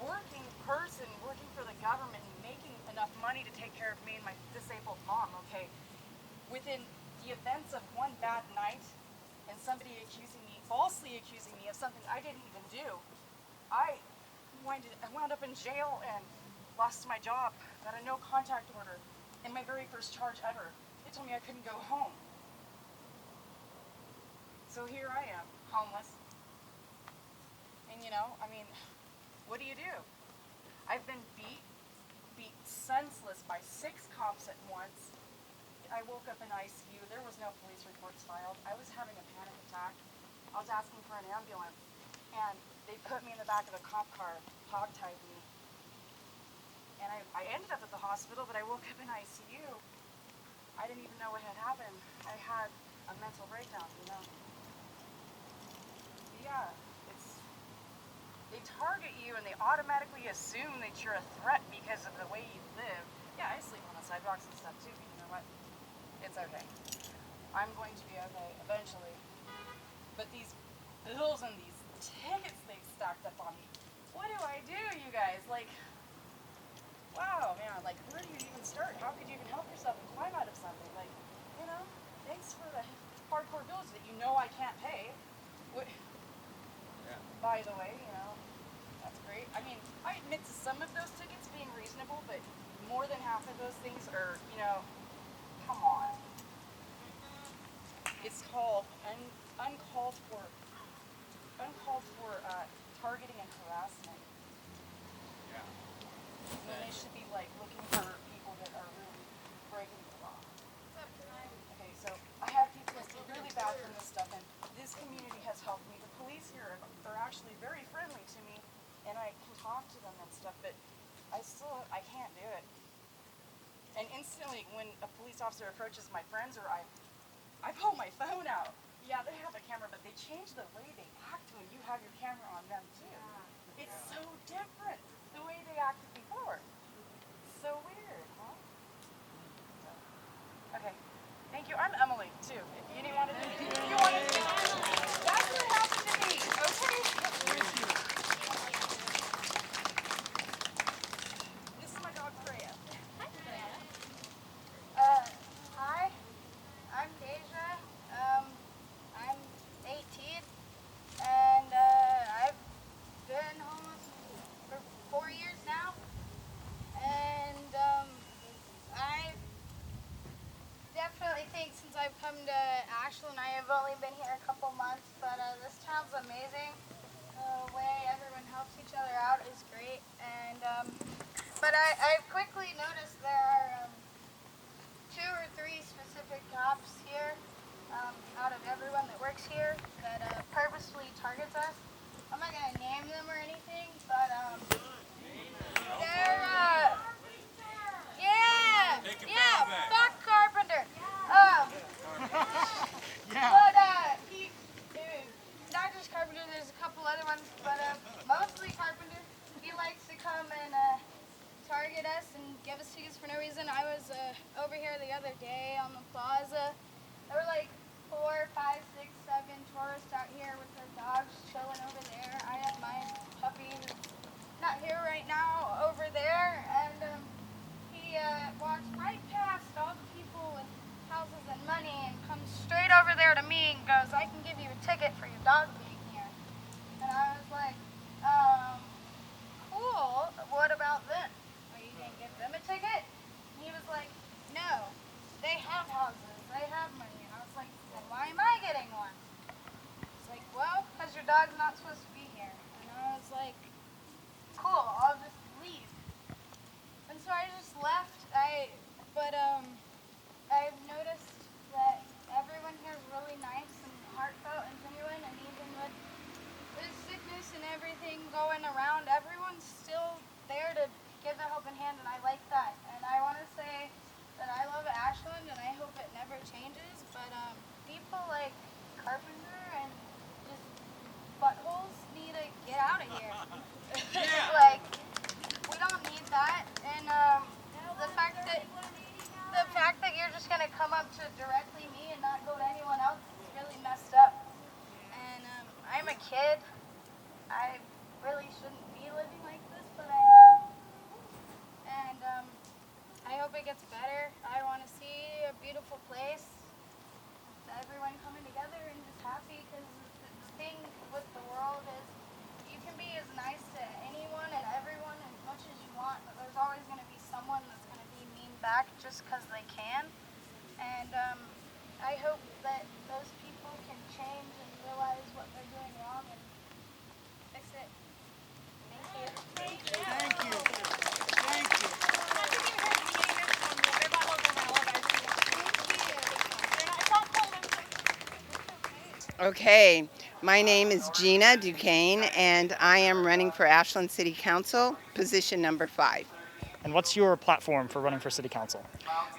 S14: working person, working for the government and making enough money to take care of me and my disabled mom, okay? Within the events of one bad night and somebody falsely accusing me of something I didn't even do, I wound up in jail and lost my job, got a no contact order. In my very first charge ever, they told me I couldn't go home. So here I am, homeless. And what do you do? I've been beat senseless by 6 cops at once. I woke up in ICU. There was no police reports filed. I was having a panic attack. I was asking for an ambulance. And they put me in the back of a cop car, hog-tied me. And I ended up at the hospital, but I woke up in ICU. I didn't even know what had happened. I had a mental breakdown, Yeah, they target you and they automatically assume that you're a threat because of the way you live. Yeah, I sleep on the sidewalks and stuff too, but you know what? It's okay. I'm going to be okay eventually. But these bills and these tickets they've stacked up on me. What do I do, you guys? Wow, man, where do you even start? How could you even help yourself and climb out of something? Thanks for the hardcore bills that you know I can't pay. By the way, that's great. I mean, I admit to some of those tickets being reasonable, but more than half of those things are, come on. It's called uncalled for targeting and harassment.
S13: Yeah.
S14: When they should be looking for people that are really breaking the law. Okay, so I have PTSD really bad from this stuff, and this community has helped me. The police here are actually very friendly to me, and I can talk to them and stuff, but I can't do it. And instantly, when a police officer approaches my friends or I pull my phone out. Yeah, they have a camera, but they change the way they act when you have your camera on them too. It's so different the way they acted before. So weird, huh? Okay, thank you. I'm Emily too. If you didn't want to do it, if you wanted to do it, that's what happened to me. Okay. This is my dog Freya. Hi, Freya.
S15: Hi, I'm Daisia. I'm 18, and I've been homeless for 4 years now. And I definitely think since I've come to Ashland, I have only been here a couple months, but this town's amazing. The way everyone helps each other out is great. And but I've quickly noticed there are 2 or 3 specific cops here, out of everyone that works here, that purposefully targets us. I'm not gonna name them or anything, but they're fuck Carpenter. But not just Carpenter. There's a couple other ones, but mostly Carpenter. He likes to come and target us and give us tickets for no reason. I was over here the other day on the Plaza. There were like 4, 5, 6, 7 tourists out here with their dogs chilling over there. I have my puppy who's not here right now over there, and he walks right past all the people with houses and money and comes straight over there to me and goes, "I can give you a ticket for your dog being here." And I was like, cool, what about them? You didn't give them a ticket? And he was like, "No, they have houses, they have money." And I was like, "Then why am I getting one?" He's like, "Well, because your dog's not supposed to be here." And I was like, "Cool, I'll just leave." And so I just left. I've noticed that everyone here is really nice and heartfelt and genuine, and even with this sickness and everything going around, everyone's still there to give a helping hand, and I like that. And I want to say that I love Ashland, and I hope it never changes, but people like Carpenter and just buttholes need to get out of here. Like, we don't need that, and the fact that you're just going to come up to directly me and not go to anyone else is really messed up. And I'm a kid. I really shouldn't be living like this, but I am. And I hope it gets better. I want to see a beautiful place, everyone coming together and just happy, because the thing with the world is you can be as nice to anyone and everyone as much as you want, but there's always going to be someone that's going to be mean back just because they can. And I hope that those people can change and realize what they're doing wrong and fix it. Thank you. Thank you.
S9: Thank you. Thank you.
S4: Okay, my name is Gina DuQuenne, and I am running for Ashland City Council, position number 5.
S1: And what's your platform for running for city council?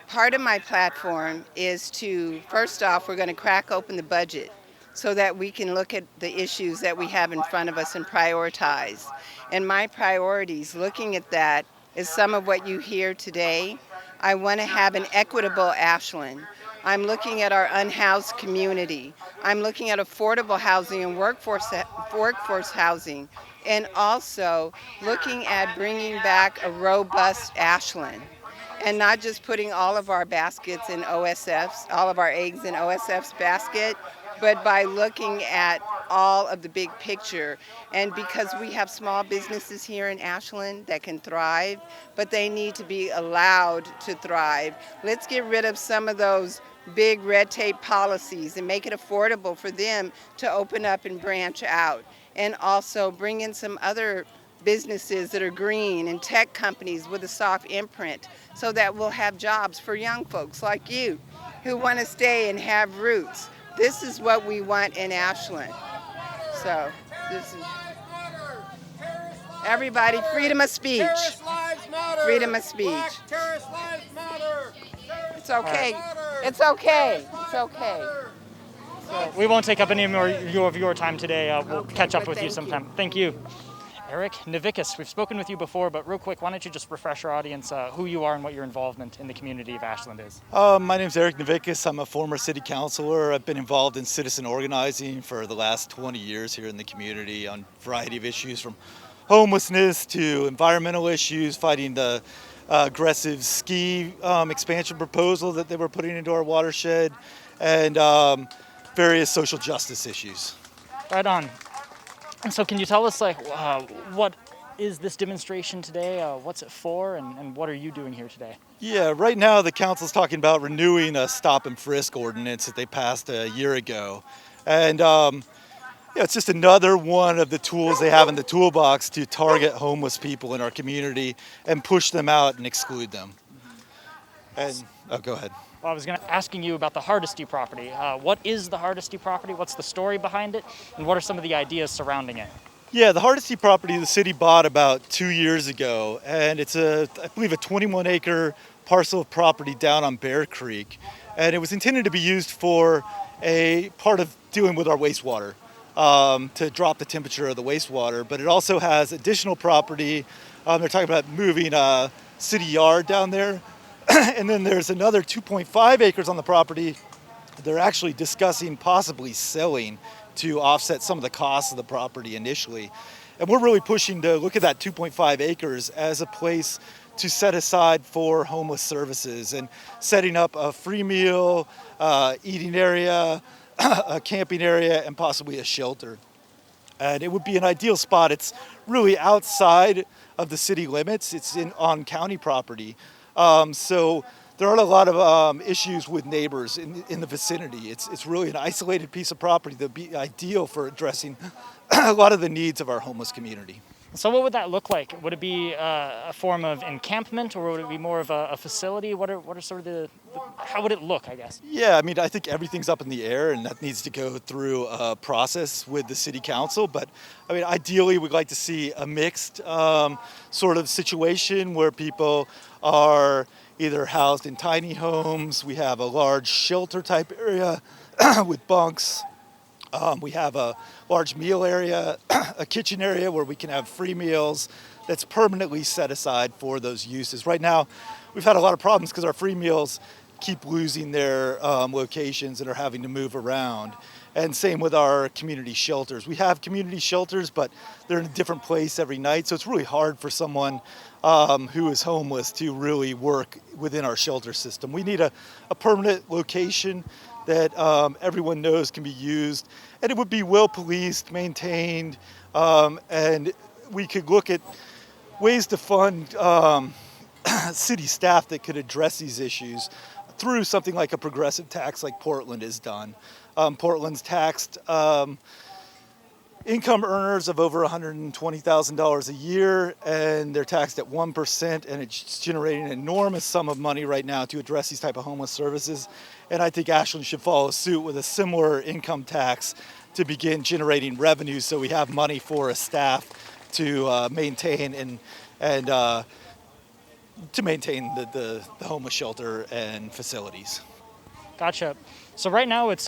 S4: Part of my platform is to, first off, we're going to crack open the budget so that we can look at the issues that we have in front of us and prioritize. And my priorities, looking at that, is some of what you hear today. I want to have an equitable Ashland. I'm looking at our unhoused community. I'm looking at affordable housing and workforce housing, and also looking at bringing back a robust Ashland, and not just putting all of our baskets in OSF's, all of our eggs in OSF's basket, but by looking at all of the big picture. And because we have small businesses here in Ashland that can thrive, but they need to be allowed to thrive. Let's get rid of some of those big red tape policies and make it affordable for them to open up and branch out. And also bring in some other businesses that are green and tech companies with a soft imprint, so that we'll have jobs for young folks like you who want to stay and have roots. This is what we want in Ashland. So this is... Everybody, freedom of speech.
S9: Terrorist lives matter.
S4: Freedom of speech.
S9: Black terrorist lives matter.
S4: It's okay. It's okay. It's okay.
S1: We won't take up any more of your time today. We'll catch up
S4: but
S1: with you
S4: thank
S1: sometime. Thank you. Eric Navickas, we've spoken with you before, but real quick, why don't you just refresh our audience who you are and what your involvement in the community of Ashland is?
S16: My name is Eric Navickas. I'm a former city councilor. I've been involved in citizen organizing for the last 20 years here in the community on a variety of issues, from homelessness to environmental issues, fighting the aggressive ski expansion proposal that they were putting into our watershed, and various social justice issues.
S1: Right on. And so can you tell us, what is this demonstration today? What's it for, and what are you doing here today?
S16: Yeah, right now the council's talking about renewing a stop and frisk ordinance that they passed a year ago. And it's just another one of the tools they have in the toolbox to target homeless people in our community and push them out and exclude them. And, go ahead.
S1: Well, I was asking you about the Hardesty property. What is the Hardesty property? What's the story behind it? And what are some of the ideas surrounding it?
S16: Yeah, the Hardesty property the city bought about 2 years ago, and it's I believe a 21-acre parcel of property down on Bear Creek, and it was intended to be used for a part of dealing with our wastewater, to drop the temperature of the wastewater, but it also has additional property. They're talking about moving a city yard down there. And then there's another 2.5 acres on the property they're actually discussing possibly selling to offset some of the costs of the property initially. And we're really pushing to look at that 2.5 acres as a place to set aside for homeless services and setting up a free meal, eating area, a camping area, and possibly a shelter. And it would be an ideal spot. It's really outside of the city limits. It's on county property. So there aren't a lot of issues with neighbors in the vicinity. It's really an isolated piece of property that would be ideal for addressing a lot of the needs of our homeless community.
S1: So what would that look like? Would it be a form of encampment, or would it be more of a facility? What are sort of how would it look, I guess?
S16: Yeah, I mean, I think everything's up in the air, and that needs to go through a process with the city council. But I mean, ideally, we'd like to see a mixed sort of situation where people are either housed in tiny homes. We have a large shelter type area with bunks. We have a large meal area, a kitchen area where we can have free meals that's permanently set aside for those uses. Right now, we've had a lot of problems because our free meals keep losing their locations and are having to move around. And same with our community shelters. We have community shelters, but they're in a different place every night. So it's really hard for someone who is homeless to really work within our shelter system. We need a permanent location that everyone knows can be used, and it would be well policed, maintained, and we could look at ways to fund city staff that could address these issues through something like a progressive tax like Portland has done. Portland's taxed income earners of over $120,000 a year, and they're taxed at 1%, and it's generating an enormous sum of money right now to address these type of homeless services. And I think Ashland should follow suit with a similar income tax to begin generating revenue, so we have money for a staff to maintain and to maintain the homeless shelter and facilities.
S1: Gotcha. So right now it's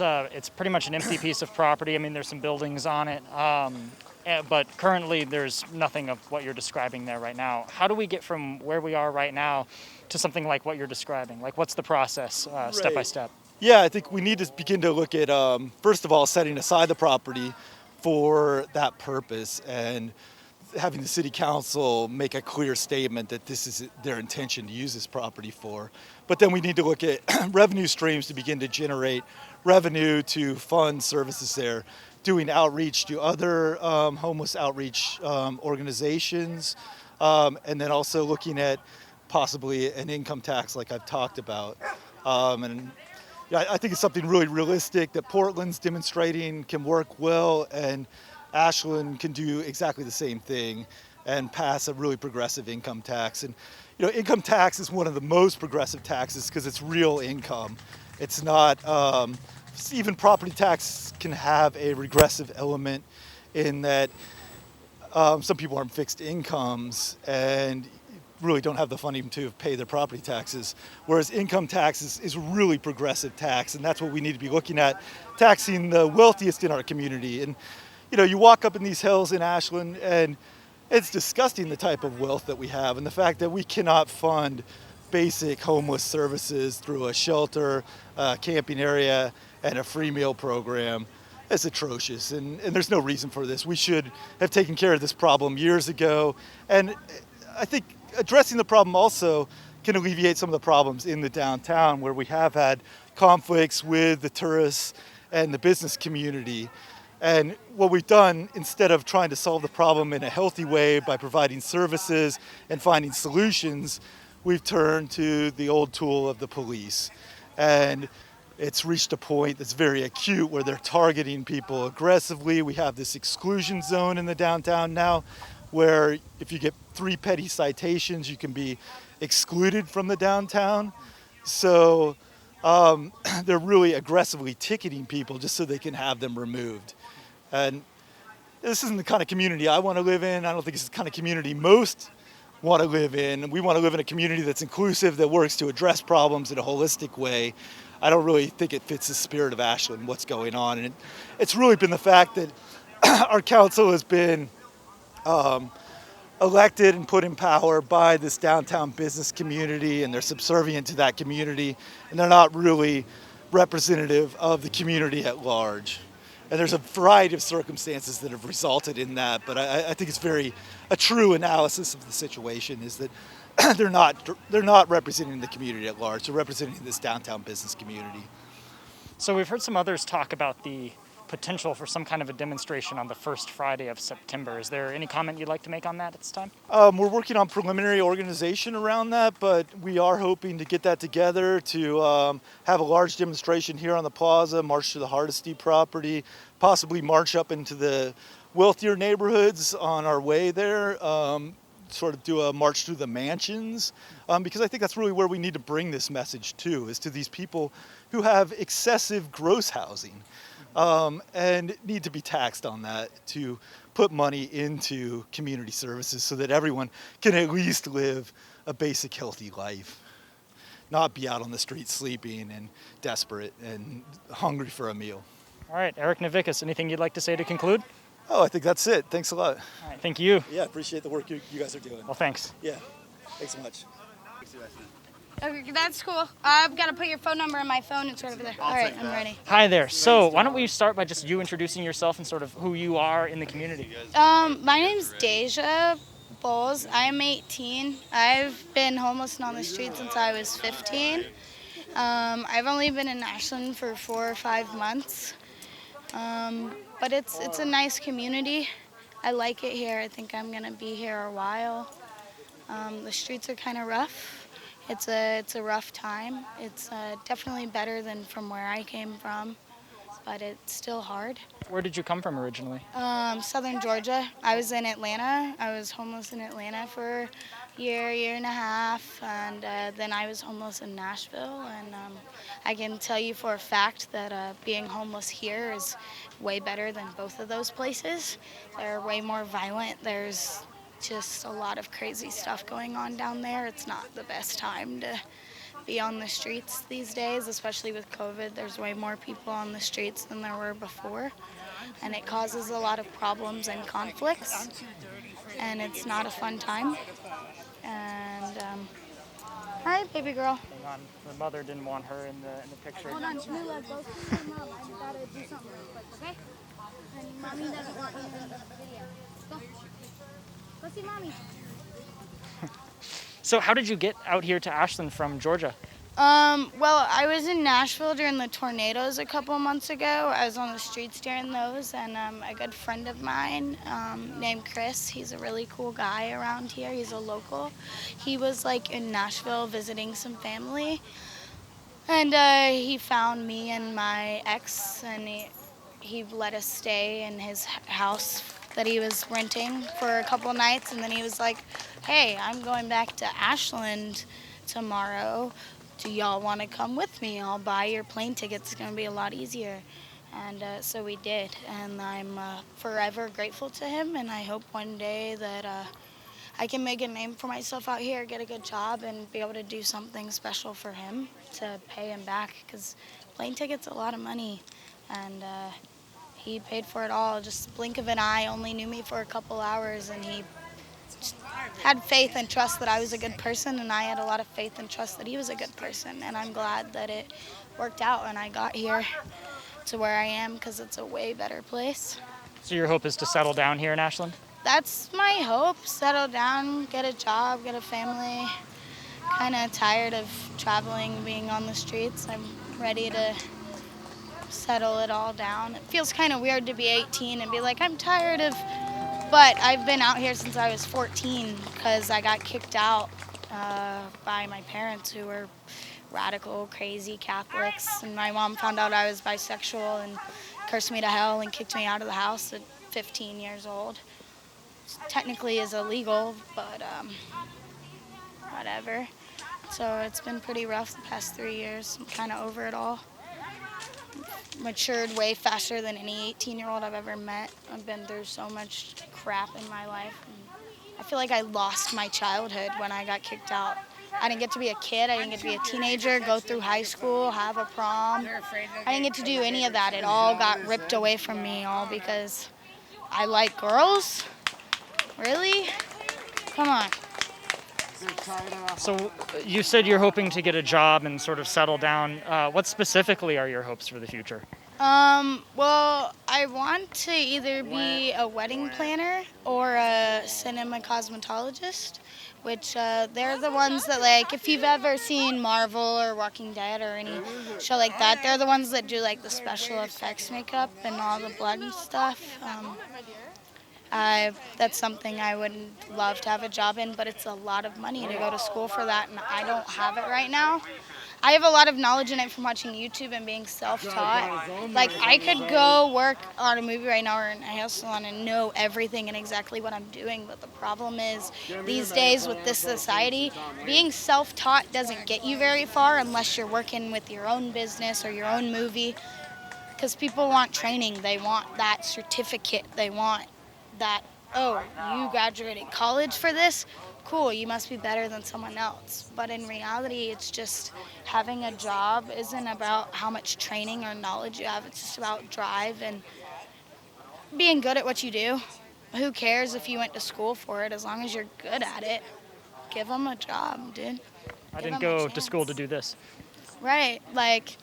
S1: pretty much an empty piece of property. I mean, there's some buildings on it, but currently there's nothing of what you're describing there right now. How do we get from where we are right now to something like what you're describing? Like, what's the process, step by step?
S16: Yeah, I think we need to begin to look at, first of all, setting aside the property for that purpose and having the city council make a clear statement that this is their intention to use this property for. But then we need to look at revenue streams to begin to generate revenue to fund services there, doing outreach to other homeless outreach organizations, and then also looking at possibly an income tax like I've talked about. And I think it's something really realistic that Portland's demonstrating can work well, and Ashland can do exactly the same thing and pass a really progressive income tax. And income tax is one of the most progressive taxes because it's real income. It's not, even property tax can have a regressive element in that some people are on fixed incomes and really don't have the funding to pay their property taxes, whereas income taxes is really progressive tax, and that's what we need to be looking at, taxing the wealthiest in our community. And you walk up in these hills in Ashland, and it's disgusting the type of wealth that we have, and the fact that we cannot fund basic homeless services through a shelter, camping area, and a free meal program. It's atrocious, and there's no reason for this. We should have taken care of this problem years ago, and I think addressing the problem also can alleviate some of the problems in the downtown, where we have had conflicts with the tourists and the business community. And what we've done, instead of trying to solve the problem in a healthy way by providing services and finding solutions, we've turned to the old tool of the police. And it's reached a point that's very acute where they're targeting people aggressively. We have this exclusion zone in the downtown now, where if you get 3 petty citations, you can be excluded from the downtown. So they're really aggressively ticketing people just so they can have them removed. And this isn't the kind of community I want to live in. I don't think it's the kind of community most want to live in. We want to live in a community that's inclusive, that works to address problems in a holistic way. I don't really think it fits the spirit of Ashland, what's going on. And it's really been the fact that our council has been elected and put in power by this downtown business community, and they're subservient to that community, and they're not really representative of the community at large. And there's a variety of circumstances that have resulted in that, but I think it's a true analysis of the situation is that they're not representing the community at large. They're representing this downtown business community.
S1: So we've heard some others talk about the potential for some kind of a demonstration on the first Friday of September. Is there any comment you'd like to make on that at this time?
S16: We're working on preliminary organization around that, but we are hoping to get that together to have a large demonstration here on the Plaza, march to the Hardesty property, possibly march up into the wealthier neighborhoods on our way there, sort of do a march through the mansions, because I think that's really where we need to bring this message to, is to these people who have excessive gross housing. And need to be taxed on that to put money into community services so that everyone can at least live a basic healthy life, not be out on the street sleeping and desperate and hungry for a meal.
S1: All right, Eric Navickas, anything you'd like to say to conclude?
S16: Oh, I think that's it. Thanks a lot.
S1: All right, thank you.
S16: Yeah, appreciate the work you guys are doing.
S1: Well, thanks.
S16: Yeah, thanks so much.
S15: Okay, that's cool. I've got to put your phone number in my phone. It's right over there. All right, I'm ready.
S1: Hi there. So why don't we start by just you introducing yourself and sort of who you are in the community?
S15: My name's Daisia Bowles. I'm 18. I've been homeless and on the street since I was 15. I've only been in Ashland for 4 or 5 months. But it's a nice community. I like it here. I think I'm going to be here a while. The streets are kind of rough. It's a rough time. It's definitely better than from where I came from, but it's still hard.
S1: Where did you come from originally?
S15: Southern Georgia. I was in Atlanta. I was homeless in Atlanta for a year and a half, and then I was homeless in Nashville. And I can tell you for a fact that being homeless here is way better than both of those places. They're way more violent. There's just a lot of crazy stuff going on down there. It's not the best time to be on the streets these days, especially with COVID. There's way more people on the streets than there were before, and it causes a lot of problems and conflicts, and it's not a fun time. And hi, baby girl.
S1: Hang on. The mother didn't want her in the picture.
S15: Hold on, Mom. I gotta do something real quick, okay? And Mommy doesn't want you in the video. Go. Go see Mommy.
S1: So how did you get out here to Ashland from Georgia?
S15: Well, I was in Nashville during the tornadoes a couple months ago. I was on the streets during those, and a good friend of mine named Chris, he's a really cool guy around here. He's a local. He was like in Nashville visiting some family, and he found me and my ex, and he let us stay in his house that he was renting for a couple nights, and then he was like, hey, I'm going back to Ashland tomorrow. Do y'all want to come with me? I'll buy your plane tickets. It's going to be a lot easier. And so we did, and I'm forever grateful to him, and I hope one day that I can make a name for myself out here, get a good job, and be able to do something special for him to pay him back, because plane ticket's a lot of money, and he paid for it all. Just blink of an eye, only knew me for a couple hours, and he had faith and trust that I was a good person, and I had a lot of faith and trust that he was a good person, and I'm glad that it worked out and I got here to where I am, because it's a way better place.
S1: So your hope is to settle down here in Ashland?
S15: That's my hope, settle down, get a job, get a family. Kind of tired of traveling, being on the streets. I'm ready to settle it all down. It feels kind of weird to be 18 and be like, I'm tired of, but I've been out here since I was 14 because I got kicked out by my parents, who were radical, crazy Catholics, and my mom found out I was bisexual and cursed me to hell and kicked me out of the house at 15 years old. Technically is illegal, but whatever. So it's been pretty rough the past 3 years. I'm kind of over it all. Matured way faster than any 18-year-old I've ever met. I've been through so much crap in my life. And I feel like I lost my childhood when I got kicked out. I didn't get to be a kid, I didn't get to be a teenager, go through high school, have a prom. I didn't get to do any of that. It all got ripped away from me, all because I like girls? Really? Come on.
S1: So you said you're hoping to get a job and sort of settle down. What specifically are your hopes for the future?
S15: Well, I want to either be a wedding planner or a cinema cosmetologist, which they're the ones that, like, if you've ever seen Marvel or Walking Dead or any show like that, they're the ones that do, like, the special effects makeup and all the blood and stuff. That's something I would love to have a job in, but it's a lot of money to go to school for that, and I don't have it right now. I have a lot of knowledge in it from watching YouTube and being self-taught. Like, I could go work on a movie right now or in a hair salon and know everything and exactly what I'm doing, but the problem is, these days with this society, being self-taught doesn't get you very far unless you're working with your own business or your own movie, because people want training. They want that certificate. They want that, oh, you graduated college for this? Cool, you must be better than someone else. But in reality, it's just having a job isn't about how much training or knowledge you have. It's just about drive and being good at what you do. Who cares if you went to school for it, as long as you're good at it? Give them a job, dude.
S1: I didn't go to school to do this.
S15: Right, like,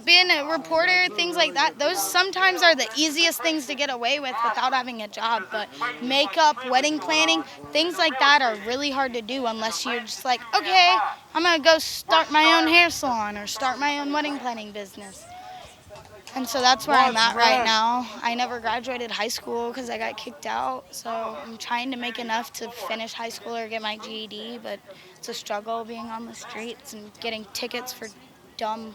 S15: being a reporter, things like that, those sometimes are the easiest things to get away with without having a job. But makeup, wedding planning, things like that are really hard to do unless you're just like, okay, I'm going to go start my own hair salon or start my own wedding planning business. And so that's where I'm at right now. I never graduated high school because I got kicked out. So I'm trying to make enough to finish high school or get my GED, but it's a struggle being on the streets and getting tickets for dumb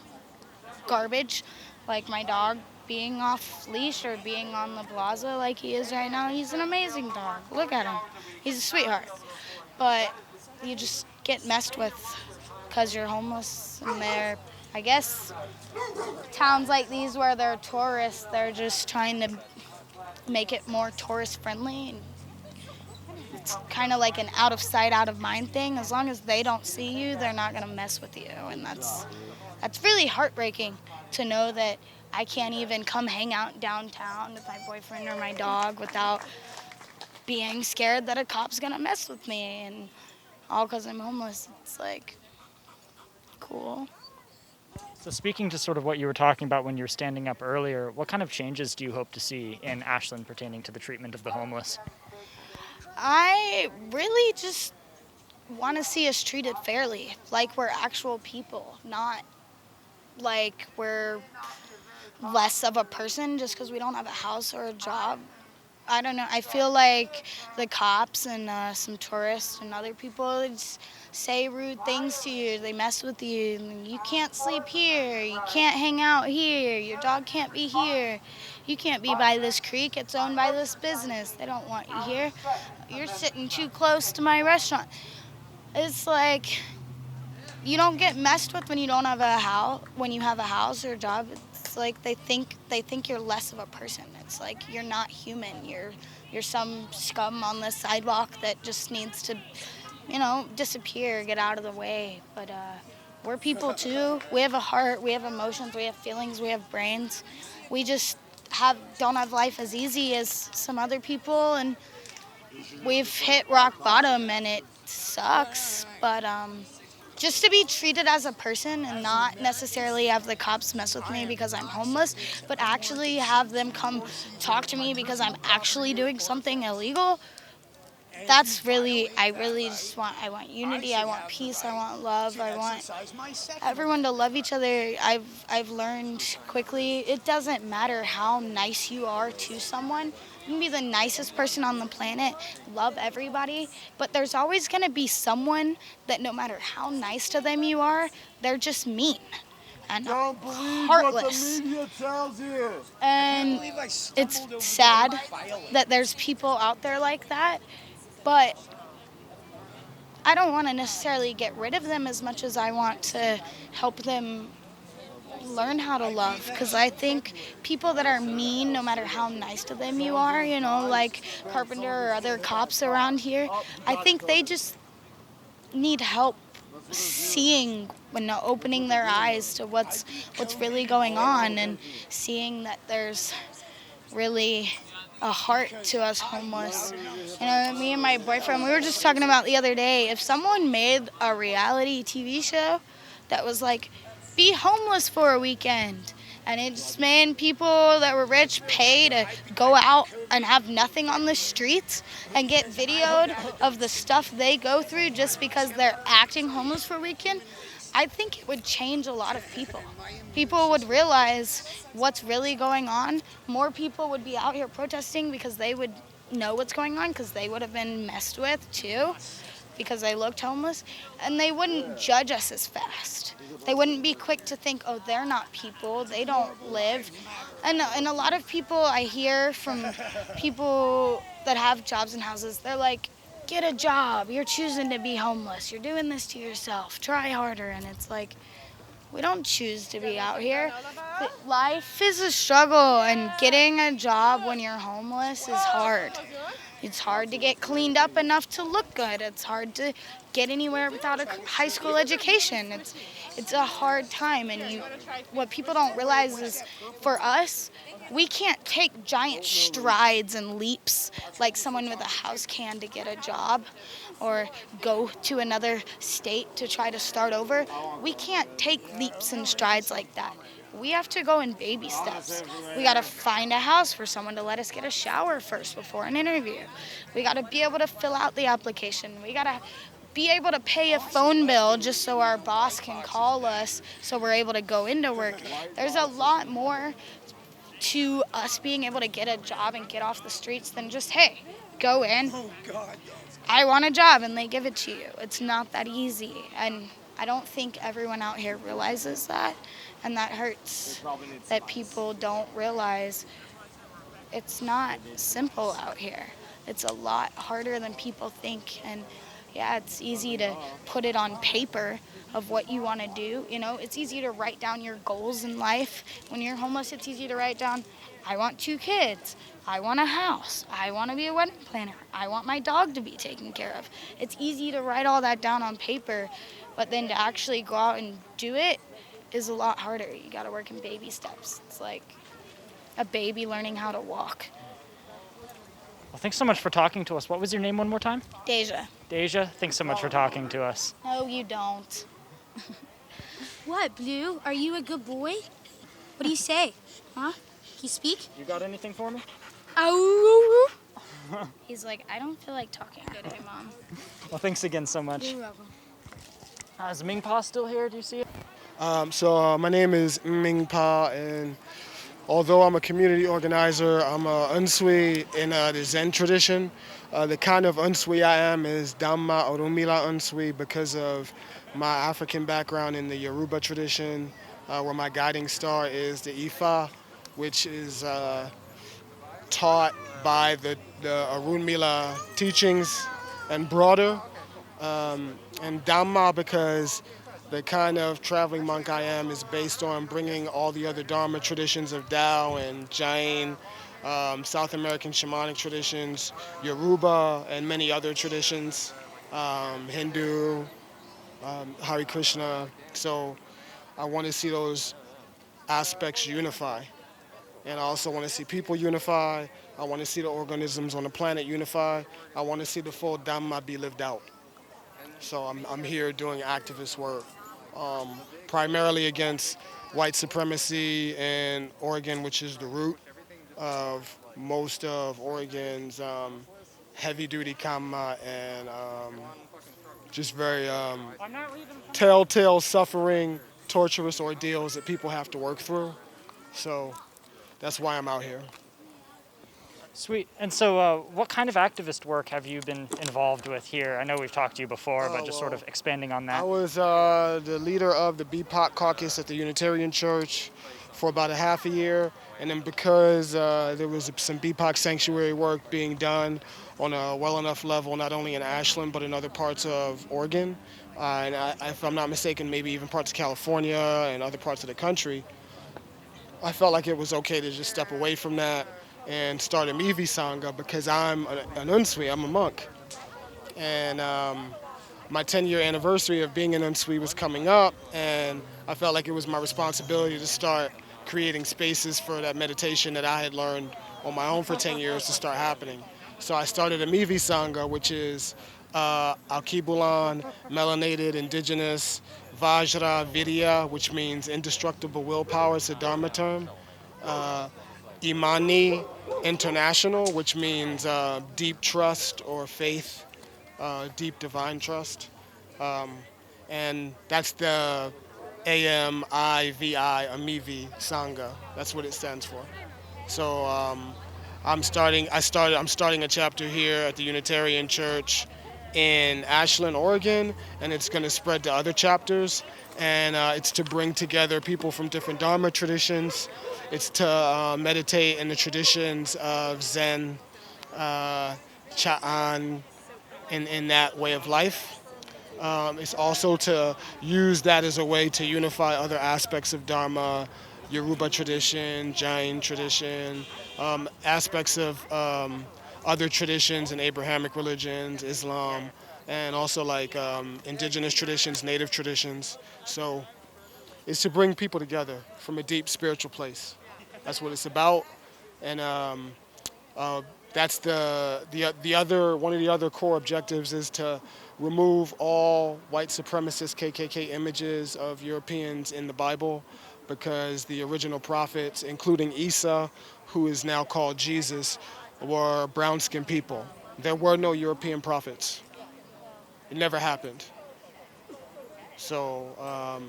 S15: garbage, like my dog being off leash or being on the Plaza like he is right now. He's an amazing dog. Look at him. He's a sweetheart. But you just get messed with because you're homeless, and they're, I guess, towns like these where they're tourists, they're just trying to make it more tourist friendly. And it's kind of like an out of sight, out of mind thing. As long as they don't see you, they're not going to mess with you, and that's really heartbreaking to know that I can't even come hang out downtown with my boyfriend or my dog without being scared that a cop's gonna mess with me, and all because I'm homeless. It's like, cool.
S1: So speaking to sort of what you were talking about when you were standing up earlier, what kind of changes do you hope to see in Ashland pertaining to the treatment of the homeless?
S15: I really just want to see us treated fairly, like we're actual people, not like we're less of a person just because we don't have a house or a job. I don't know. I feel like the cops and some tourists and other people just say rude things to you. They mess with you. You can't sleep here. You can't hang out here. Your dog can't be here. You can't be by this creek. It's owned by this business. They don't want you here. You're sitting too close to my restaurant. It's like, you don't get messed with when you don't have a house, when you have a house or a job. It's It's like they think you're less of a person. It's like you're not human. You're some scum on the sidewalk that just needs to, disappear, get out of the way. But we're people too. We have a heart, we have emotions, we have feelings, we have brains. We just don't have life as easy as some other people, and we've hit rock bottom and it sucks. But just to be treated as a person and not necessarily have the cops mess with me because I'm homeless, but actually have them come talk to me because I'm actually doing something illegal. That's really, I want unity, I want peace, I want love, I want everyone to love each other. I've learned quickly, it doesn't matter how nice you are to someone. You can be the nicest person on the planet, love everybody, but there's always going to be someone that no matter how nice to them you are, they're just mean and heartless. And it's sad that there's people out there like that, but I don't want to necessarily get rid of them as much as I want to help them learn how to love, because I think people that are mean, no matter how nice to them you are, like Carpenter or other cops around here, I think they just need help seeing and opening their eyes to what's really going on, and seeing that there's really a heart to us homeless. Me and my boyfriend, we were just talking about the other day, if someone made a reality TV show that was like, be homeless for a weekend, and it just made people that were rich pay to go out and have nothing on the streets and get videoed of the stuff they go through just because they're acting homeless for a weekend, I think it would change a lot of people. People would realize what's really going on. More people would be out here protesting because they would know what's going on, because they would have been messed with too, because they looked homeless, and they wouldn't judge us as fast. They wouldn't be quick to think, oh, they're not people, they don't live. And a lot of people I hear from people that have jobs and houses, they're like, get a job, you're choosing to be homeless, you're doing this to yourself, try harder. And it's like, we don't choose to be out here. Life is a struggle, and getting a job when you're homeless is hard. It's hard to get cleaned up enough to look good. It's hard to get anywhere without a high school education. It's a hard time, and what people don't realize is, for us, we can't take giant strides and leaps like someone with a house can to get a job, or go to another state to try to start over. We can't take leaps and strides like that. We have to go in baby steps. We got to find a house for someone to let us get a shower first before an interview. We got to be able to fill out the application. We got to be able to pay a phone bill just so our boss can call us so we're able to go into work. There's a lot more to us being able to get a job and get off the streets than just, hey, go in, I want a job, and they give it to you. It's not that easy, and I don't think everyone out here realizes that, and that hurts that people don't realize it's not simple out here. It's a lot harder than people think, and yeah, it's easy to put it on paper of what you want to do. It's easy to write down your goals in life. When you're homeless, it's easy to write down, I want 2 kids, I want a house, I want to be a wedding planner, I want my dog to be taken care of. It's easy to write all that down on paper, but then to actually go out and do it is a lot harder. You got to work in baby steps. It's like a baby learning how to walk.
S1: Well, thanks so much for talking to us. What was your name one more time?
S15: Daisia.
S1: Daisia, thanks so much for talking to us.
S15: No, you don't.
S17: What, Blue? Are you a good boy? What do you say? Huh? Can you speak?
S1: You got anything for me?
S17: Oh.
S15: He's like, I don't feel like talking today, Mom.
S1: Well, thanks again so much.
S17: You're welcome.
S1: Is Mmmingpha still here? Do you see it?
S18: My name is Mmmingpha, and although I'm a community organizer, I'm a unsui in the Zen tradition. The kind of unsui I am is Dhamma Orunmila unsui because of my African background in the Yoruba tradition, where my guiding star is the Ifa, which is taught by the Orunmila teachings and broader. And Dhamma because the kind of traveling monk I am is based on bringing all the other Dharma traditions of Tao and Jain, South American shamanic traditions, Yoruba, and many other traditions, Hindu, Hare Krishna. So I want to see those aspects unify. And I also want to see people unify. I want to see the organisms on the planet unify. I want to see the full Dhamma be lived out. So I'm here doing activist work, primarily against white supremacy in Oregon, which is the root of most of Oregon's heavy-duty combat and just very telltale suffering, torturous ordeals that people have to work through. So that's why I'm out here.
S1: Sweet. And so what kind of activist work have you been involved with here? I know we've talked to you before, but just sort of expanding on that.
S18: I was the leader of the BPOC caucus at the Unitarian Church for about a half a year. And then because there was some BPOC sanctuary work being done on a well enough level, not only in Ashland, but in other parts of Oregon, and if I'm not mistaken, maybe even parts of California and other parts of the country, I felt like it was okay to just step away from that and start a Mmmingpha Sangha because I'm an Unsui, I'm a monk. And my 10-year anniversary of being an Unsui was coming up, and I felt like it was my responsibility to start creating spaces for that meditation that I had learned on my own for 10 years to start happening. So I started a Mmmingpha Sangha, which is Alkebulan, melanated, indigenous, Vajra Vidya, which means indestructible willpower, it's a Dharma term. Imani International, which means deep trust or faith, deep divine trust. And that's the AMIVI, Mmmingpha Sangha. That's what it stands for. So I'm starting a chapter here at the Unitarian Church in Ashland, Oregon, and it's going to spread to other chapters. And it's to bring together people from different Dharma traditions. It's to meditate in the traditions of Zen, Cha'an, in that way of life. It's also to use that as a way to unify other aspects of Dharma, Yoruba tradition, Jain tradition, aspects of other traditions in Abrahamic religions, Islam, and also like indigenous traditions, native traditions. So it's to bring people together from a deep spiritual place. That's what it's about. And that's the other one of the other core objectives is to remove all white supremacist KKK images of Europeans in the Bible, because the original prophets, including Isa, who is now called Jesus, were brown-skinned people. There were no European prophets. It never happened. So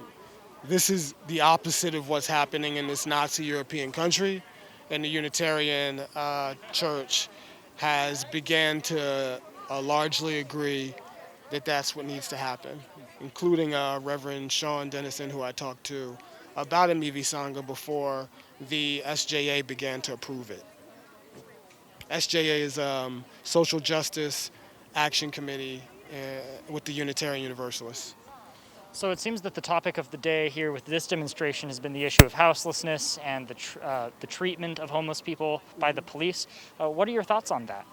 S18: this is the opposite of what's happening in this Nazi European country, and the Unitarian Church has began to largely agree that that's what needs to happen, including Reverend Sean Dennison, who I talked to about a Mmmingpha Sangha before the SJA began to approve it. SJA is Social Justice Action Committee with the Unitarian Universalists.
S1: So it seems that the topic of the day here with this demonstration has been the issue of houselessness and the treatment of homeless people by the police. What are your thoughts on that?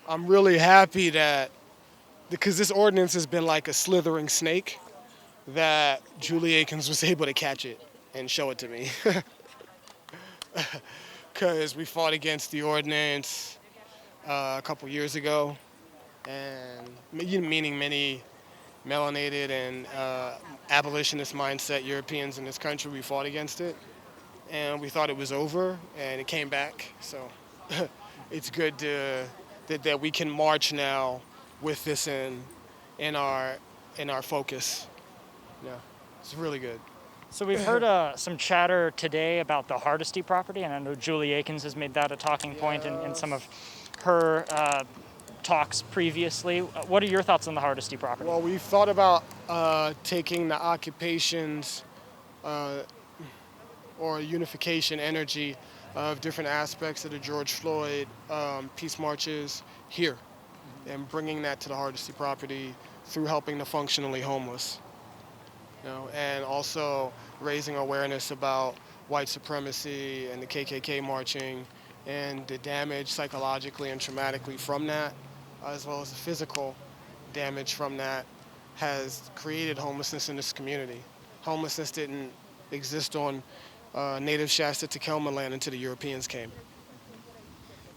S18: I'm really happy that, because this ordinance has been like a slithering snake, that Julie Akins was able to catch it and show it to me. Because we fought against the ordinance a couple years ago, and meaning many melanated and abolitionist mindset Europeans in this country, we fought against it, and we thought it was over, and it came back. So it's good that we can march now with this in our focus. Yeah, it's really good.
S1: So we've heard some chatter today about the Hardesty property, and I know Julie Akins has made that a talking point in some of her talks previously. What are your thoughts on the Hardesty property?
S18: Well, we've thought about taking the occupations or unification energy of different aspects of the George Floyd peace marches here. and bringing that to the Hardesty property through helping the functionally homeless. And also raising awareness about white supremacy and the KKK marching and the damage psychologically and traumatically from that, as well as the physical damage from that, has created homelessness in this community. Homelessness didn't exist on native Shasta Takelma land until the Europeans came.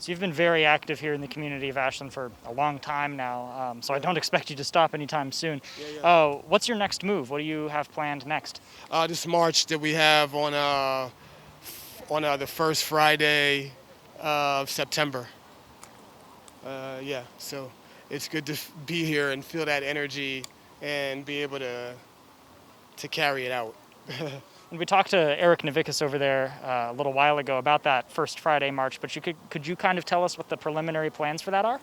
S1: So you've been very active here in the community of Ashland for a long time now, so I don't expect you to stop anytime soon. What's your next move? What do you have planned next?
S18: This march that we have on the first Friday of September. So it's good to be here and feel that energy and be able to carry it out.
S1: And we talked to Eric Navickas over there a little while ago about that first Friday march, but could you kind of tell us what the preliminary plans for that are?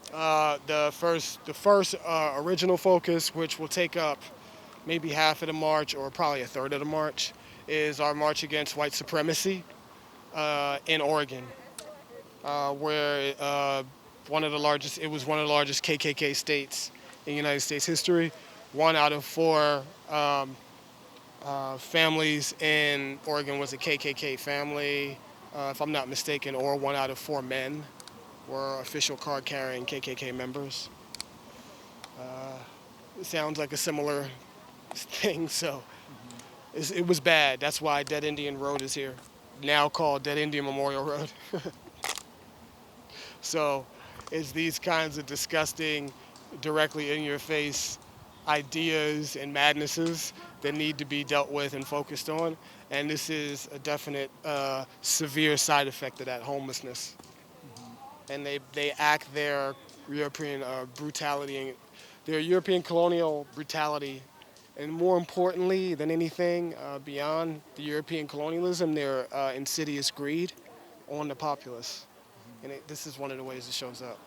S18: The first original focus, which will take up maybe half of the march or probably a third of the march, is our march against white supremacy in Oregon, where it was one of the largest KKK states in United States history. 1 out of 4 families in Oregon was a KKK family, if I'm not mistaken, or 1 out of 4 men were official card-carrying KKK members. It sounds like a similar thing, so it was bad. That's why Dead Indian Road is here, now called Dead Indian Memorial Road. So it's these kinds of disgusting, directly in your face ideas and madnesses that need to be dealt with and focused on, and this is a definite severe side effect of that homelessness. And they act their European brutality, their European colonial brutality, and more importantly than anything, beyond the European colonialism, their insidious greed on the populace. And this is one of the ways it shows up.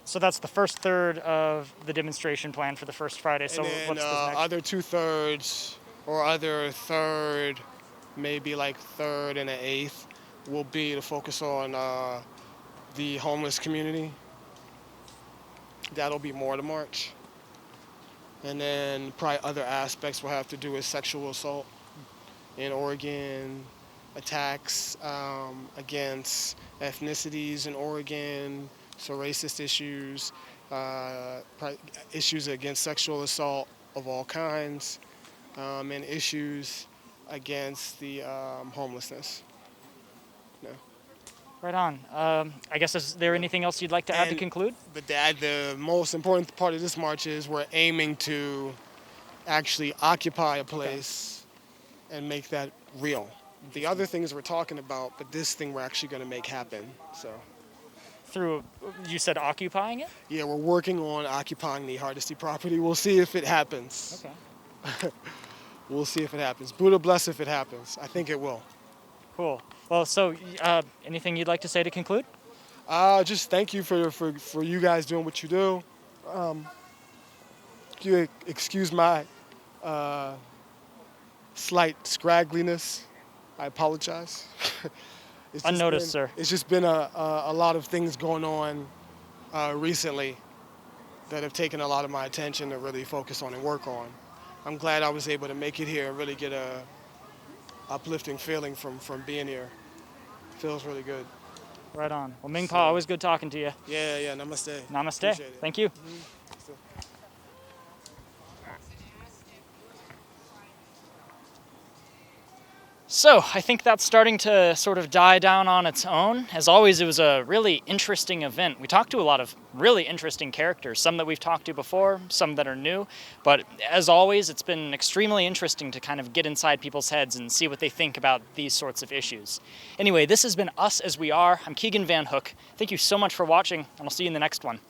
S1: So that's the first third of the demonstration plan for the first Friday. So
S18: and then,
S1: what's the next?
S18: Other 2/3 or other third, maybe like third and an eighth, will be to focus on the homeless community. That'll be more to march. And then probably other aspects will have to do with sexual assault in Oregon, attacks against ethnicities in Oregon, so racist issues, issues against sexual assault of all kinds, and issues against the homelessness. No.
S1: Right on. I guess, is there anything else you'd like to add to conclude?
S18: But the most important part of this march is we're aiming to actually occupy a place and make that real. The other things we're talking about, but this thing we're actually going to make happen. So.
S1: Through, you said occupying it?
S18: Yeah, we're working on occupying the Hardesty property. We'll see if it happens.
S1: Okay.
S18: We'll see if it happens. Buddha bless if it happens. I think it will.
S1: Cool. Well, so anything you'd like to say to conclude?
S18: Just thank you for you guys doing what you do. You excuse my slight scraggliness. I apologize.
S1: Unnoticed, sir.
S18: It's just been a lot of things going on recently that have taken a lot of my attention to really focus on and work on. I'm glad I was able to make it here and really get a uplifting feeling from being here. Feels really good.
S1: Right on. Well, Mmmingpha, always good talking to you.
S18: Yeah, namaste.
S1: Namaste.
S18: Appreciate it.
S1: Thank you. So I think that's starting to sort of die down on its own. As always, it was a really interesting event. We talked to a lot of really interesting characters, some that we've talked to before, some that are new. But as always, it's been extremely interesting to kind of get inside people's heads and see what they think about these sorts of issues. Anyway, this has been Us As We Are. I'm Keegan Van Hook. Thank you so much for watching, and I'll see you in the next one.